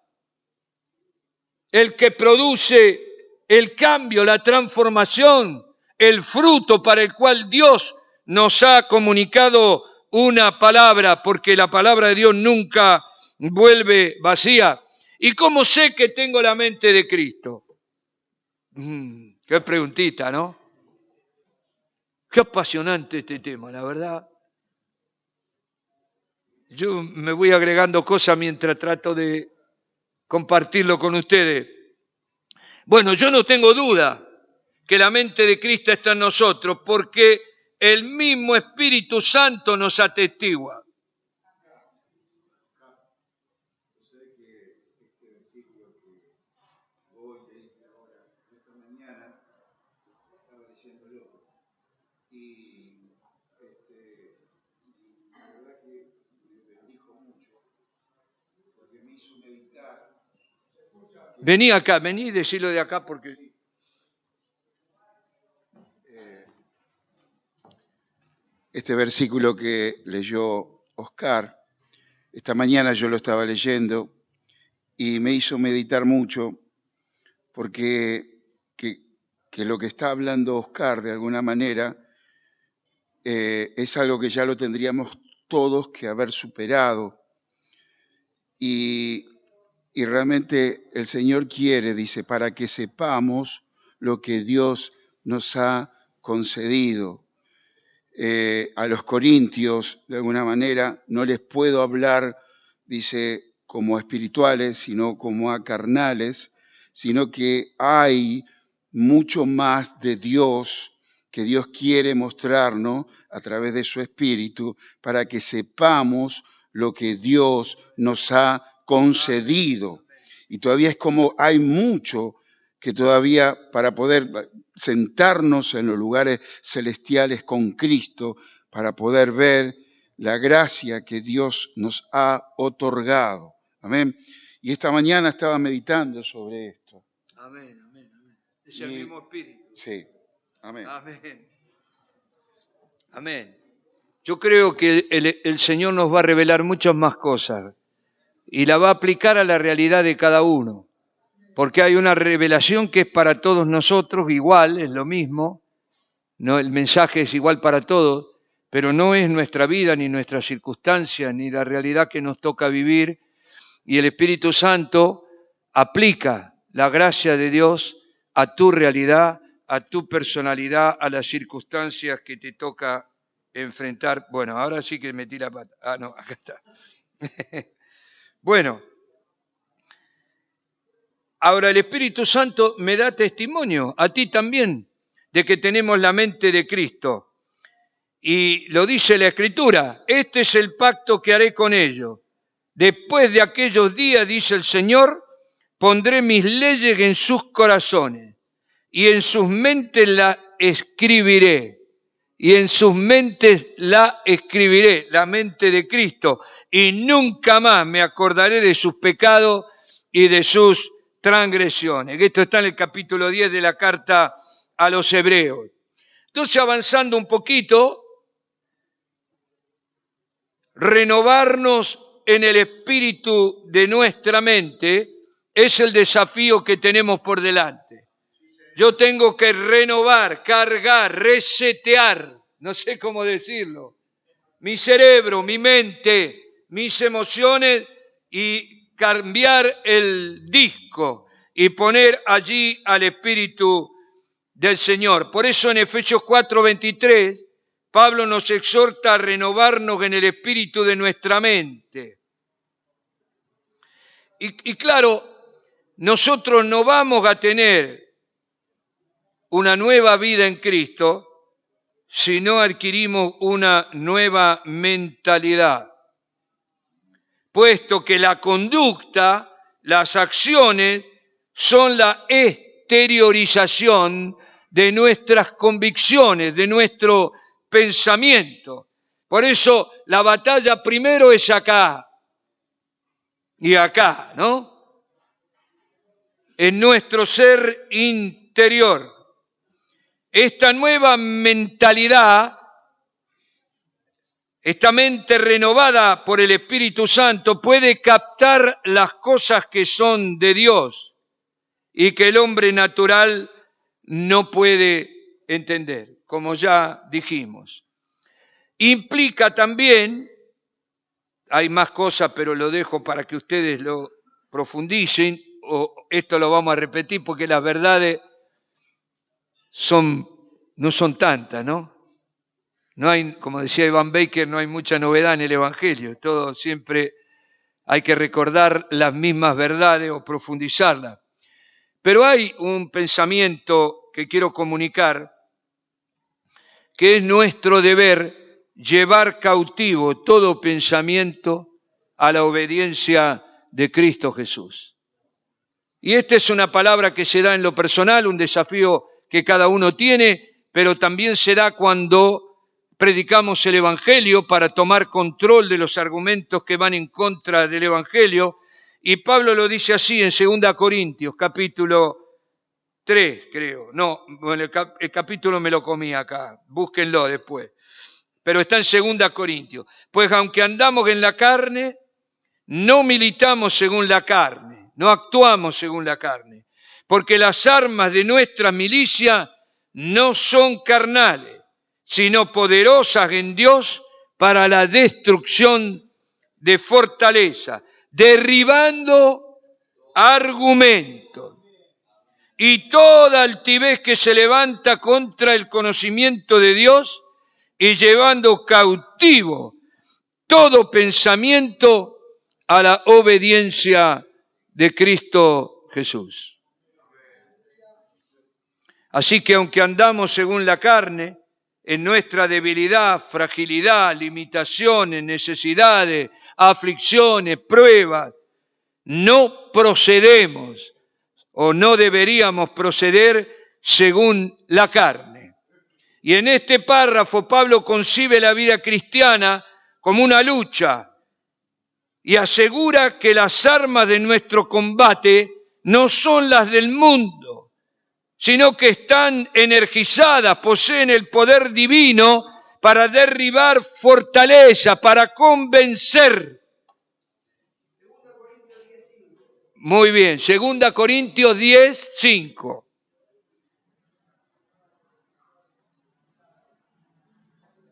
el que produce el cambio, la transformación, el fruto para el cual Dios nos ha comunicado una palabra, porque la palabra de Dios nunca vuelve vacía. ¿Y cómo sé que tengo la mente de Cristo? Qué preguntita, ¿no? Qué apasionante este tema, la verdad. Yo me voy agregando cosas mientras trato de compartirlo con ustedes. Bueno, yo no tengo duda que la mente de Cristo está en nosotros, porque el mismo Espíritu Santo nos atestigua. Vení acá, vení y decilo de acá porque... Este versículo que leyó Oscar, esta mañana yo lo estaba leyendo y me hizo meditar mucho porque que lo que está hablando Oscar de alguna manera es algo que ya lo tendríamos todos que haber superado. Y realmente el Señor quiere, dice, para que sepamos lo que Dios nos ha concedido. A los corintios, de alguna manera, no les puedo hablar, dice, como espirituales, sino como a carnales, sino que hay mucho más de Dios que Dios quiere mostrarnos a través de su Espíritu para que sepamos lo que Dios nos ha concedido. Y todavía es como hay mucho que todavía para poder sentarnos en los lugares celestiales con Cristo, para poder ver la gracia que Dios nos ha otorgado. Amén. Y esta mañana estaba meditando sobre esto. Amén, amén, amén. Es el mismo Espíritu. Sí, amén. Amén. Amén. Yo creo que el Señor nos va a revelar muchas más cosas y la va a aplicar a la realidad de cada uno. Porque hay una revelación que es para todos nosotros, igual, es lo mismo, no, el mensaje es igual para todos, pero no es nuestra vida, ni nuestras circunstancias, ni la realidad que nos toca vivir, y el Espíritu Santo aplica la gracia de Dios a tu realidad, a tu personalidad, a las circunstancias que te toca enfrentar. Bueno, ahora sí que metí la pata. Ah, no, acá está. Bueno. Ahora el Espíritu Santo me da testimonio, a ti también, de que tenemos la mente de Cristo. Y lo dice la Escritura, este es el pacto que haré con ellos. Después de aquellos días, dice el Señor, pondré mis leyes en sus corazones y en sus mentes la escribiré. Y en sus mentes la escribiré, la mente de Cristo. Y nunca más me acordaré de sus pecados y de sus transgresiones. Esto está en el capítulo 10 de la carta a los Hebreos. Entonces, avanzando un poquito, renovarnos en el espíritu de nuestra mente es el desafío que tenemos por delante. Yo tengo que renovar, cargar, resetear, no sé cómo decirlo, mi cerebro, mi mente, mis emociones y cambiar el disco y poner allí al Espíritu del Señor. Por eso en Efesios 4:23, Pablo nos exhorta a renovarnos en el espíritu de nuestra mente. Y claro, nosotros no vamos a tener una nueva vida en Cristo si no adquirimos una nueva mentalidad. Puesto que la conducta, las acciones, son la exteriorización de nuestras convicciones, de nuestro pensamiento. Por eso la batalla primero es acá y acá, ¿no? En nuestro ser interior. Esta nueva mentalidad, esta mente renovada por el Espíritu Santo puede captar las cosas que son de Dios y que el hombre natural no puede entender, como ya dijimos. Implica también, hay más cosas, pero lo dejo para que ustedes lo profundicen, o esto lo vamos a repetir porque las verdades no son tantas, ¿no? No hay, como decía Ivan Baker, no hay mucha novedad en el Evangelio, todo siempre hay que recordar las mismas verdades o profundizarlas. Pero hay un pensamiento que quiero comunicar, que es nuestro deber llevar cautivo todo pensamiento a la obediencia de Cristo Jesús. Y esta es una palabra que se da en lo personal, un desafío que cada uno tiene, pero también se da cuando predicamos el Evangelio para tomar control de los argumentos que van en contra del Evangelio. Y Pablo lo dice así en 2 Corintios, capítulo 3, creo. No, bueno, el capítulo me lo comí acá, búsquenlo después. Pero está en 2 Corintios. Pues aunque andamos en la carne, no militamos según la carne, no actuamos según la carne, porque las armas de nuestra milicia no son carnales, sino poderosas en Dios para la destrucción de fortaleza, derribando argumentos y toda altivez que se levanta contra el conocimiento de Dios y llevando cautivo todo pensamiento a la obediencia de Cristo Jesús. Así que aunque andamos según la carne, en nuestra debilidad, fragilidad, limitaciones, necesidades, aflicciones, pruebas, no procedemos o no deberíamos proceder según la carne. Y en este párrafo Pablo concibe la vida cristiana como una lucha y asegura que las armas de nuestro combate no son las del mundo, sino que están energizadas, poseen el poder divino para derribar fortaleza, para convencer. Muy bien, 2 Corintios 10, 5.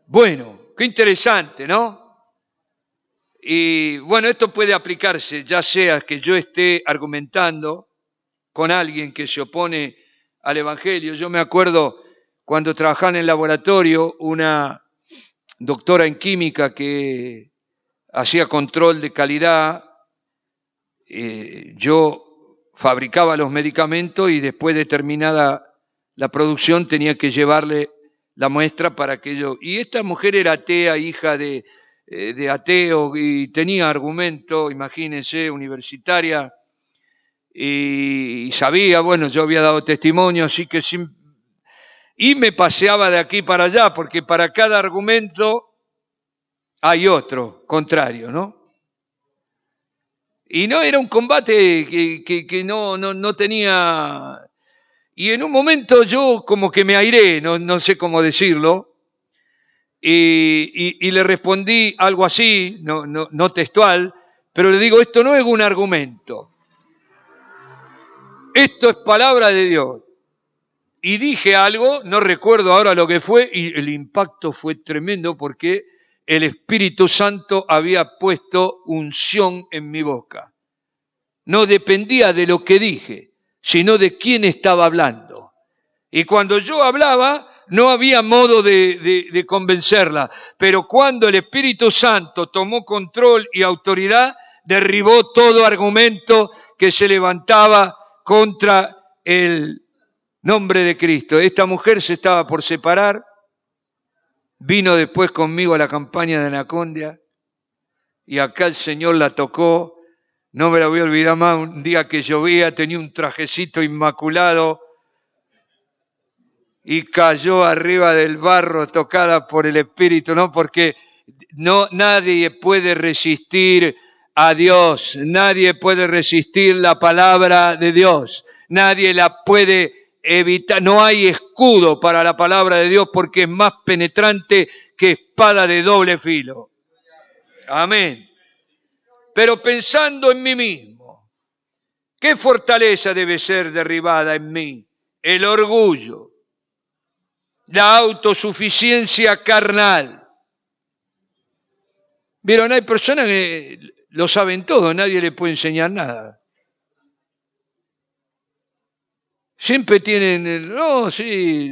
Bueno, qué interesante, ¿no? Y bueno, esto puede aplicarse, ya sea que yo esté argumentando con alguien que se opone al Evangelio. Yo me acuerdo cuando trabajaba en el laboratorio, una doctora en química que hacía control de calidad, yo fabricaba los medicamentos y después de terminada la producción tenía que llevarle la muestra para que yo... Y esta mujer era atea, hija de ateo, y tenía argumento, imagínense, universitaria, y sabía, bueno, yo había dado testimonio, así que y me paseaba de aquí para allá, porque para cada argumento hay otro contrario, ¿no? Y no era un combate que no tenía... Y en un momento yo como que me airé, no sé cómo decirlo, y le respondí algo así, no textual, pero le digo, esto no es un argumento, esto es palabra de Dios. Y dije algo, no recuerdo ahora lo que fue, y el impacto fue tremendo porque el Espíritu Santo había puesto unción en mi boca. No dependía de lo que dije, sino de quién estaba hablando. Y cuando yo hablaba, no había modo de convencerla. Pero cuando el Espíritu Santo tomó control y autoridad, derribó todo argumento que se levantaba contra el nombre de Cristo. Esta mujer se estaba por separar, vino después conmigo a la campaña de Anacondia y acá el Señor la tocó. No me la voy a olvidar más, un día que llovía, tenía un trajecito inmaculado y cayó arriba del barro tocada por el Espíritu, ¿no? Porque nadie puede resistir a Dios, nadie puede resistir la palabra de Dios, nadie la puede evitar, no hay escudo para la palabra de Dios porque es más penetrante que espada de doble filo. Amén. Pero pensando en mí mismo, ¿Qué fortaleza debe ser derribada en mí? El orgullo, la autosuficiencia carnal. Vieron, hay personas que lo saben todo, nadie le puede enseñar nada. Siempre tienen, no, sí,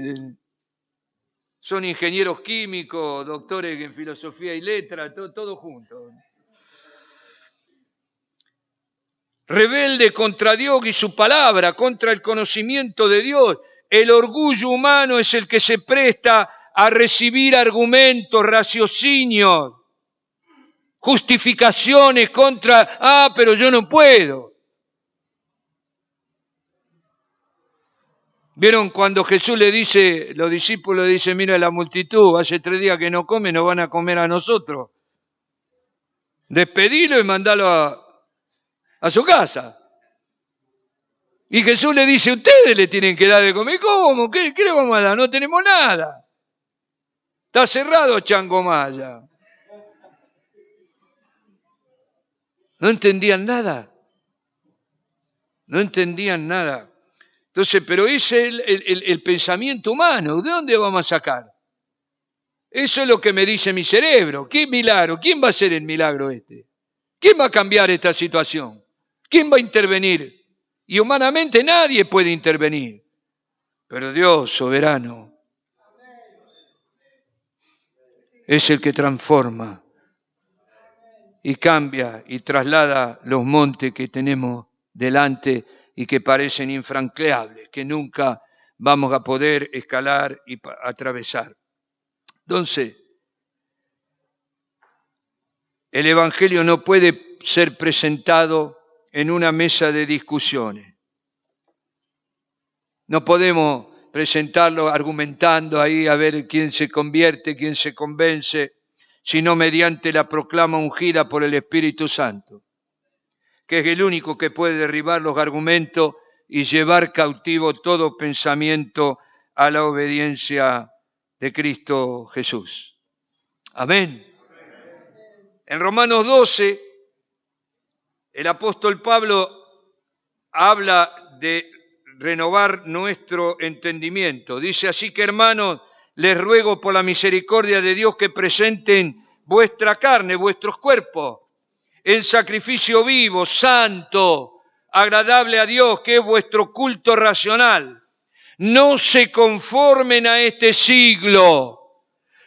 son ingenieros químicos, doctores en filosofía y letras, todo junto. Rebelde contra Dios y su palabra, contra el conocimiento de Dios. El orgullo humano es el que se presta a recibir argumentos, raciocinios, justificaciones contra, pero yo no puedo. ¿Vieron cuando Jesús le dice, los discípulos le dicen, mira la multitud, hace 3 días que no come, nos van a comer a nosotros? Despedilo y mandalo a su casa. Y Jesús le dice, ustedes le tienen que dar de comer. ¿Cómo? ¿Qué le vamos a dar? No tenemos nada. Está cerrado Changomaya. No entendían nada. No entendían nada. Entonces, pero ese es el pensamiento humano. ¿De dónde vamos a sacar? Eso es lo que me dice mi cerebro. ¿Qué milagro? ¿Quién va a hacer el milagro este? ¿Quién va a cambiar esta situación? ¿Quién va a intervenir? Y humanamente nadie puede intervenir. Pero Dios, soberano, es el que transforma y cambia y traslada los montes que tenemos delante y que parecen infranqueables, que nunca vamos a poder escalar y atravesar. Entonces, el Evangelio no puede ser presentado en una mesa de discusiones. No podemos presentarlo argumentando ahí a ver quién se convierte, quién se convence, sino mediante la proclama ungida por el Espíritu Santo, que es el único que puede derribar los argumentos y llevar cautivo todo pensamiento a la obediencia de Cristo Jesús. Amén. En Romanos 12, el apóstol Pablo habla de renovar nuestro entendimiento. Dice, así que hermanos, les ruego por la misericordia de Dios que presenten vuestra carne, vuestros cuerpos, en sacrificio vivo, santo, agradable a Dios, que es vuestro culto racional. No se conformen a este siglo,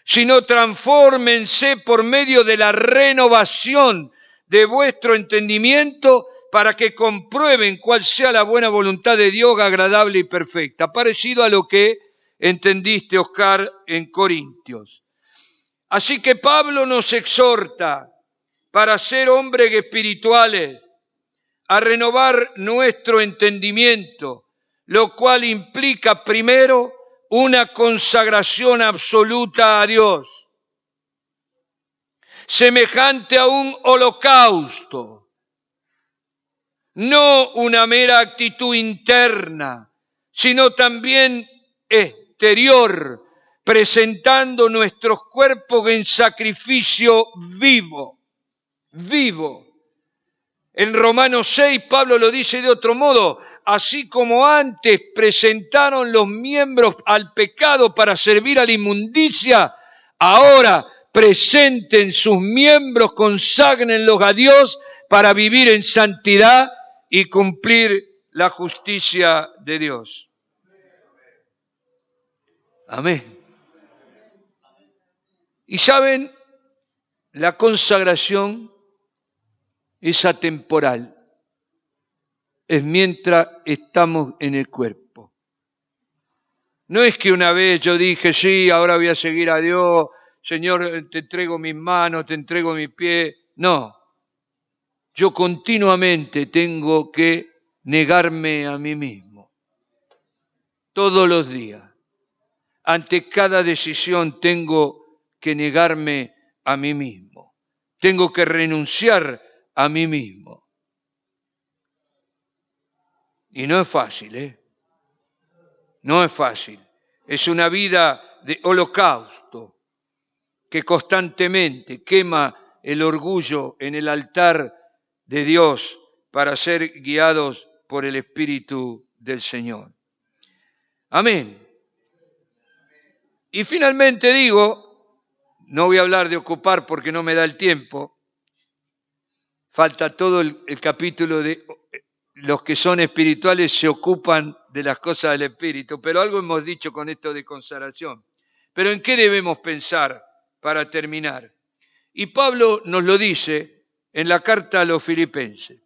sino transfórmense por medio de la renovación de vuestro entendimiento para que comprueben cuál sea la buena voluntad de Dios, agradable y perfecta. Parecido a lo que entendiste, Oscar, en Corintios. Así que Pablo nos exhorta para ser hombres espirituales a renovar nuestro entendimiento, lo cual implica primero una consagración absoluta a Dios, semejante a un holocausto, no una mera actitud interna, sino también exterior, presentando nuestros cuerpos en sacrificio vivo. En Romanos 6, Pablo lo dice de otro modo, así como antes presentaron los miembros al pecado para servir a la inmundicia, ahora presenten sus miembros, conságrenlos a Dios para vivir en santidad y cumplir la justicia de Dios. Amén. Y saben, la consagración es atemporal. Es mientras estamos en el cuerpo. No es que una vez yo dije, sí, ahora voy a seguir a Dios, Señor, te entrego mis manos, te entrego mis pies. No, yo continuamente tengo que negarme a mí mismo. Todos los días. Ante cada decisión tengo que negarme a mí mismo. Tengo que renunciar a mí mismo. Y no es fácil, ¿eh? No es fácil. Es una vida de holocausto que constantemente quema el orgullo en el altar de Dios para ser guiados por el Espíritu del Señor. Amén. Y finalmente digo, no voy a hablar de ocupar porque no me da el tiempo, falta todo el capítulo de los que son espirituales se ocupan de las cosas del Espíritu, pero algo hemos dicho con esto de consagración. Pero ¿en qué debemos pensar para terminar? Y Pablo nos lo dice en la carta a los Filipenses.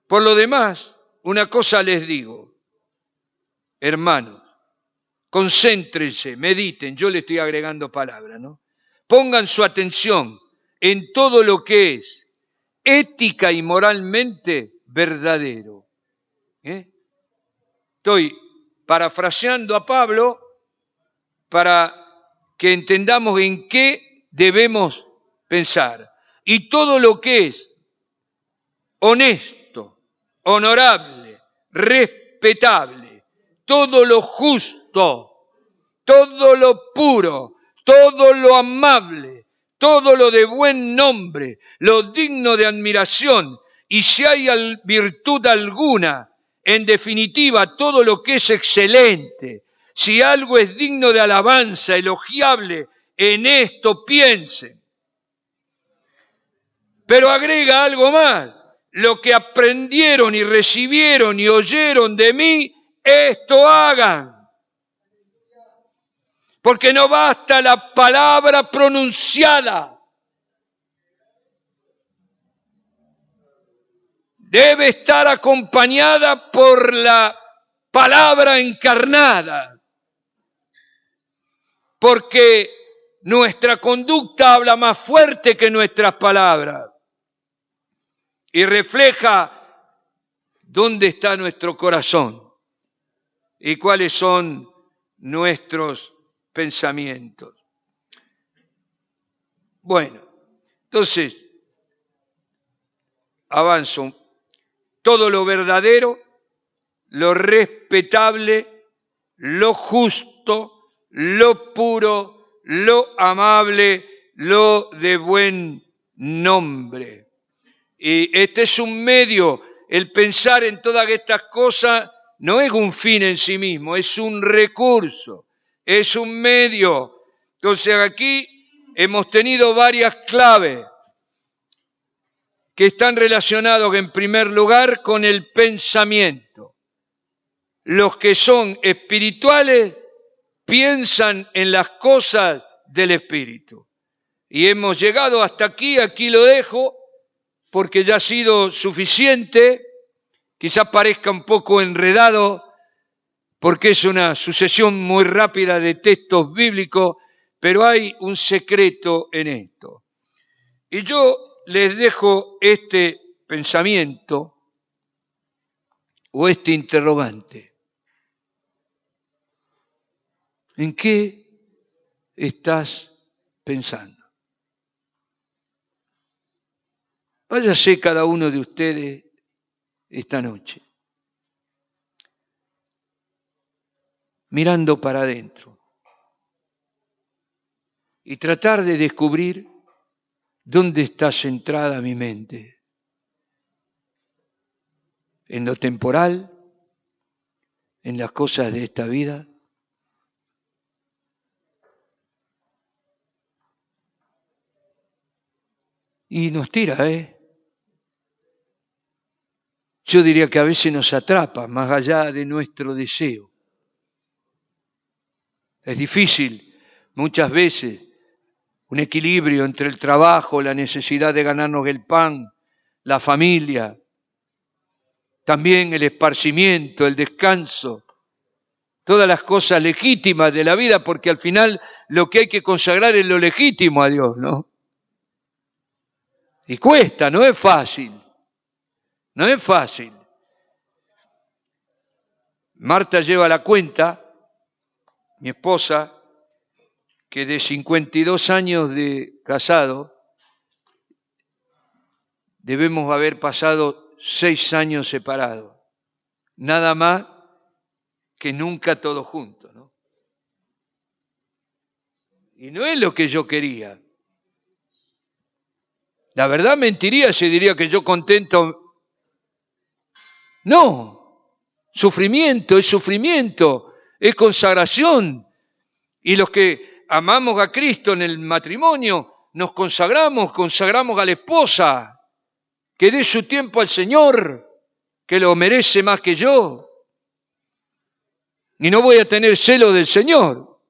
Por lo demás, una cosa les digo, hermanos, concéntrense, mediten, yo le estoy agregando palabras, ¿no? Pongan su atención en todo lo que es ética y moralmente verdadero. Estoy parafraseando a Pablo para que entendamos en qué debemos pensar. Y todo lo que es honesto, honorable, respetable, todo lo justo, todo lo puro, todo lo amable, todo lo de buen nombre, lo digno de admiración, y si hay virtud alguna, en definitiva, todo lo que es excelente, si algo es digno de alabanza, elogiable, en esto piensen. Pero agrega algo más, lo que aprendieron y recibieron y oyeron de mí, esto hagan. Porque no basta la palabra pronunciada. Debe estar acompañada por la palabra encarnada. Porque nuestra conducta habla más fuerte que nuestras palabras. Y refleja dónde está nuestro corazón y cuáles son nuestros pensamientos. Bueno, entonces, avanzo. Todo lo verdadero, lo respetable, lo justo, lo puro, lo amable, lo de buen nombre. Y este es un medio, el pensar en todas estas cosas no es un fin en sí mismo, es un recurso, es un medio. Entonces aquí hemos tenido varias claves que están relacionados en primer lugar con el pensamiento. Los que son espirituales piensan en las cosas del Espíritu. Y hemos llegado hasta aquí lo dejo, porque ya ha sido suficiente, quizás parezca un poco enredado, porque es una sucesión muy rápida de textos bíblicos, pero hay un secreto en esto. Y yo les dejo este pensamiento o este interrogante. ¿En qué estás pensando? Váyase cada uno de ustedes esta noche, mirando para adentro y tratar de descubrir dónde está centrada mi mente. ¿En lo temporal? ¿En las cosas de esta vida? Y nos tira, Yo diría que a veces nos atrapa más allá de nuestro deseo. Es difícil muchas veces un equilibrio entre el trabajo, la necesidad de ganarnos el pan, la familia, también el esparcimiento, el descanso, todas las cosas legítimas de la vida, porque al final lo que hay que consagrar es lo legítimo a Dios, ¿no? Y cuesta, no es fácil, no es fácil. Marta lleva la cuenta, mi esposa, que de 52 años de casado, debemos haber pasado 6 años separados. Nada más que nunca todos juntos, ¿no? Y no es lo que yo quería. La verdad mentiría si diría que yo contento No, sufrimiento, es consagración. Y los que amamos a Cristo en el matrimonio, nos consagramos a la esposa, que dé su tiempo al Señor, que lo merece más que yo. Y no voy a tener celo del Señor.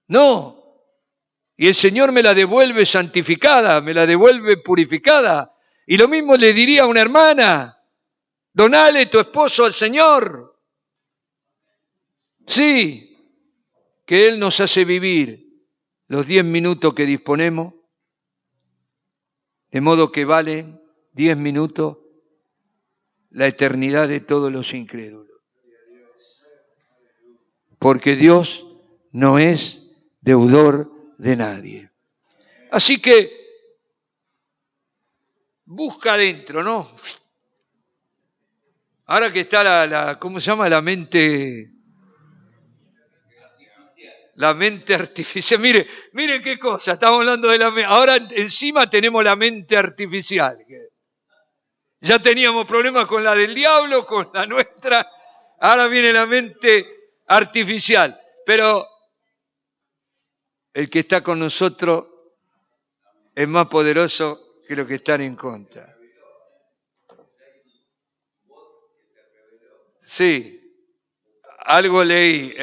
No. Y el Señor me la devuelve santificada, me la devuelve purificada. Y lo mismo le diría a una hermana: donale tu esposo al Señor. Sí, que Él nos hace vivir los 10 minutos que disponemos, de modo que valen 10 minutos la eternidad de todos los incrédulos. Porque Dios no es deudor de nadie. Así que busca adentro, ¿no? Ahora que está ¿cómo se llama? La mente artificial. Mire qué cosa, estamos hablando de la mente. Ahora encima tenemos la mente artificial. Ya teníamos problemas con la del diablo, con la nuestra. Ahora viene la mente artificial. Pero el que está con nosotros es más poderoso que los que están en contra. Sí, algo leí.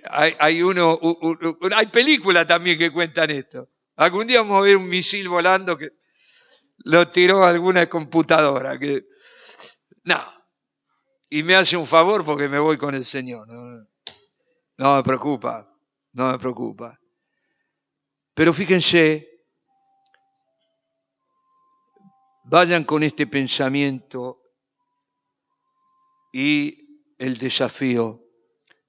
Hay películas también que cuentan esto. Algún día vamos a ver un misil volando que lo tiró alguna computadora. No. Y me hace un favor porque me voy con el Señor. No me preocupa. Pero fíjense, vayan con este pensamiento y el desafío: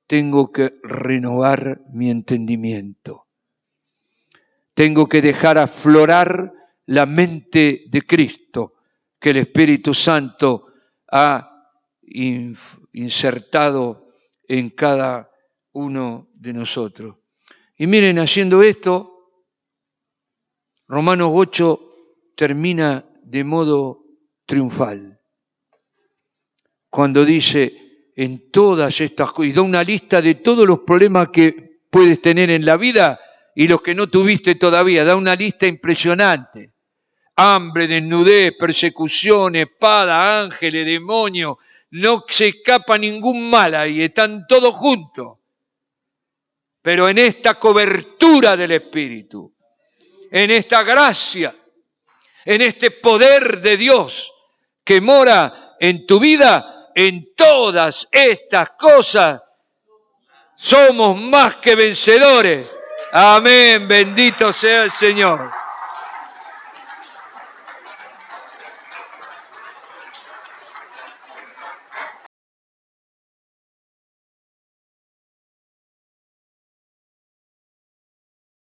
tengo que renovar mi entendimiento. Tengo que dejar aflorar la mente de Cristo que el Espíritu Santo ha insertado en cada uno de nosotros. Y miren, haciendo esto, Romanos 8 termina de modo triunfal. Cuando dice, en todas estas cosas, y da una lista de todos los problemas que puedes tener en la vida y los que no tuviste todavía, da una lista impresionante. Hambre, desnudez, persecución, espada, ángeles, demonios, no se escapa ningún mal ahí, están todos juntos. Pero en esta cobertura del Espíritu, en esta gracia, en este poder de Dios que mora en tu vida, en todas estas cosas somos más que vencedores. Amén, bendito sea el Señor.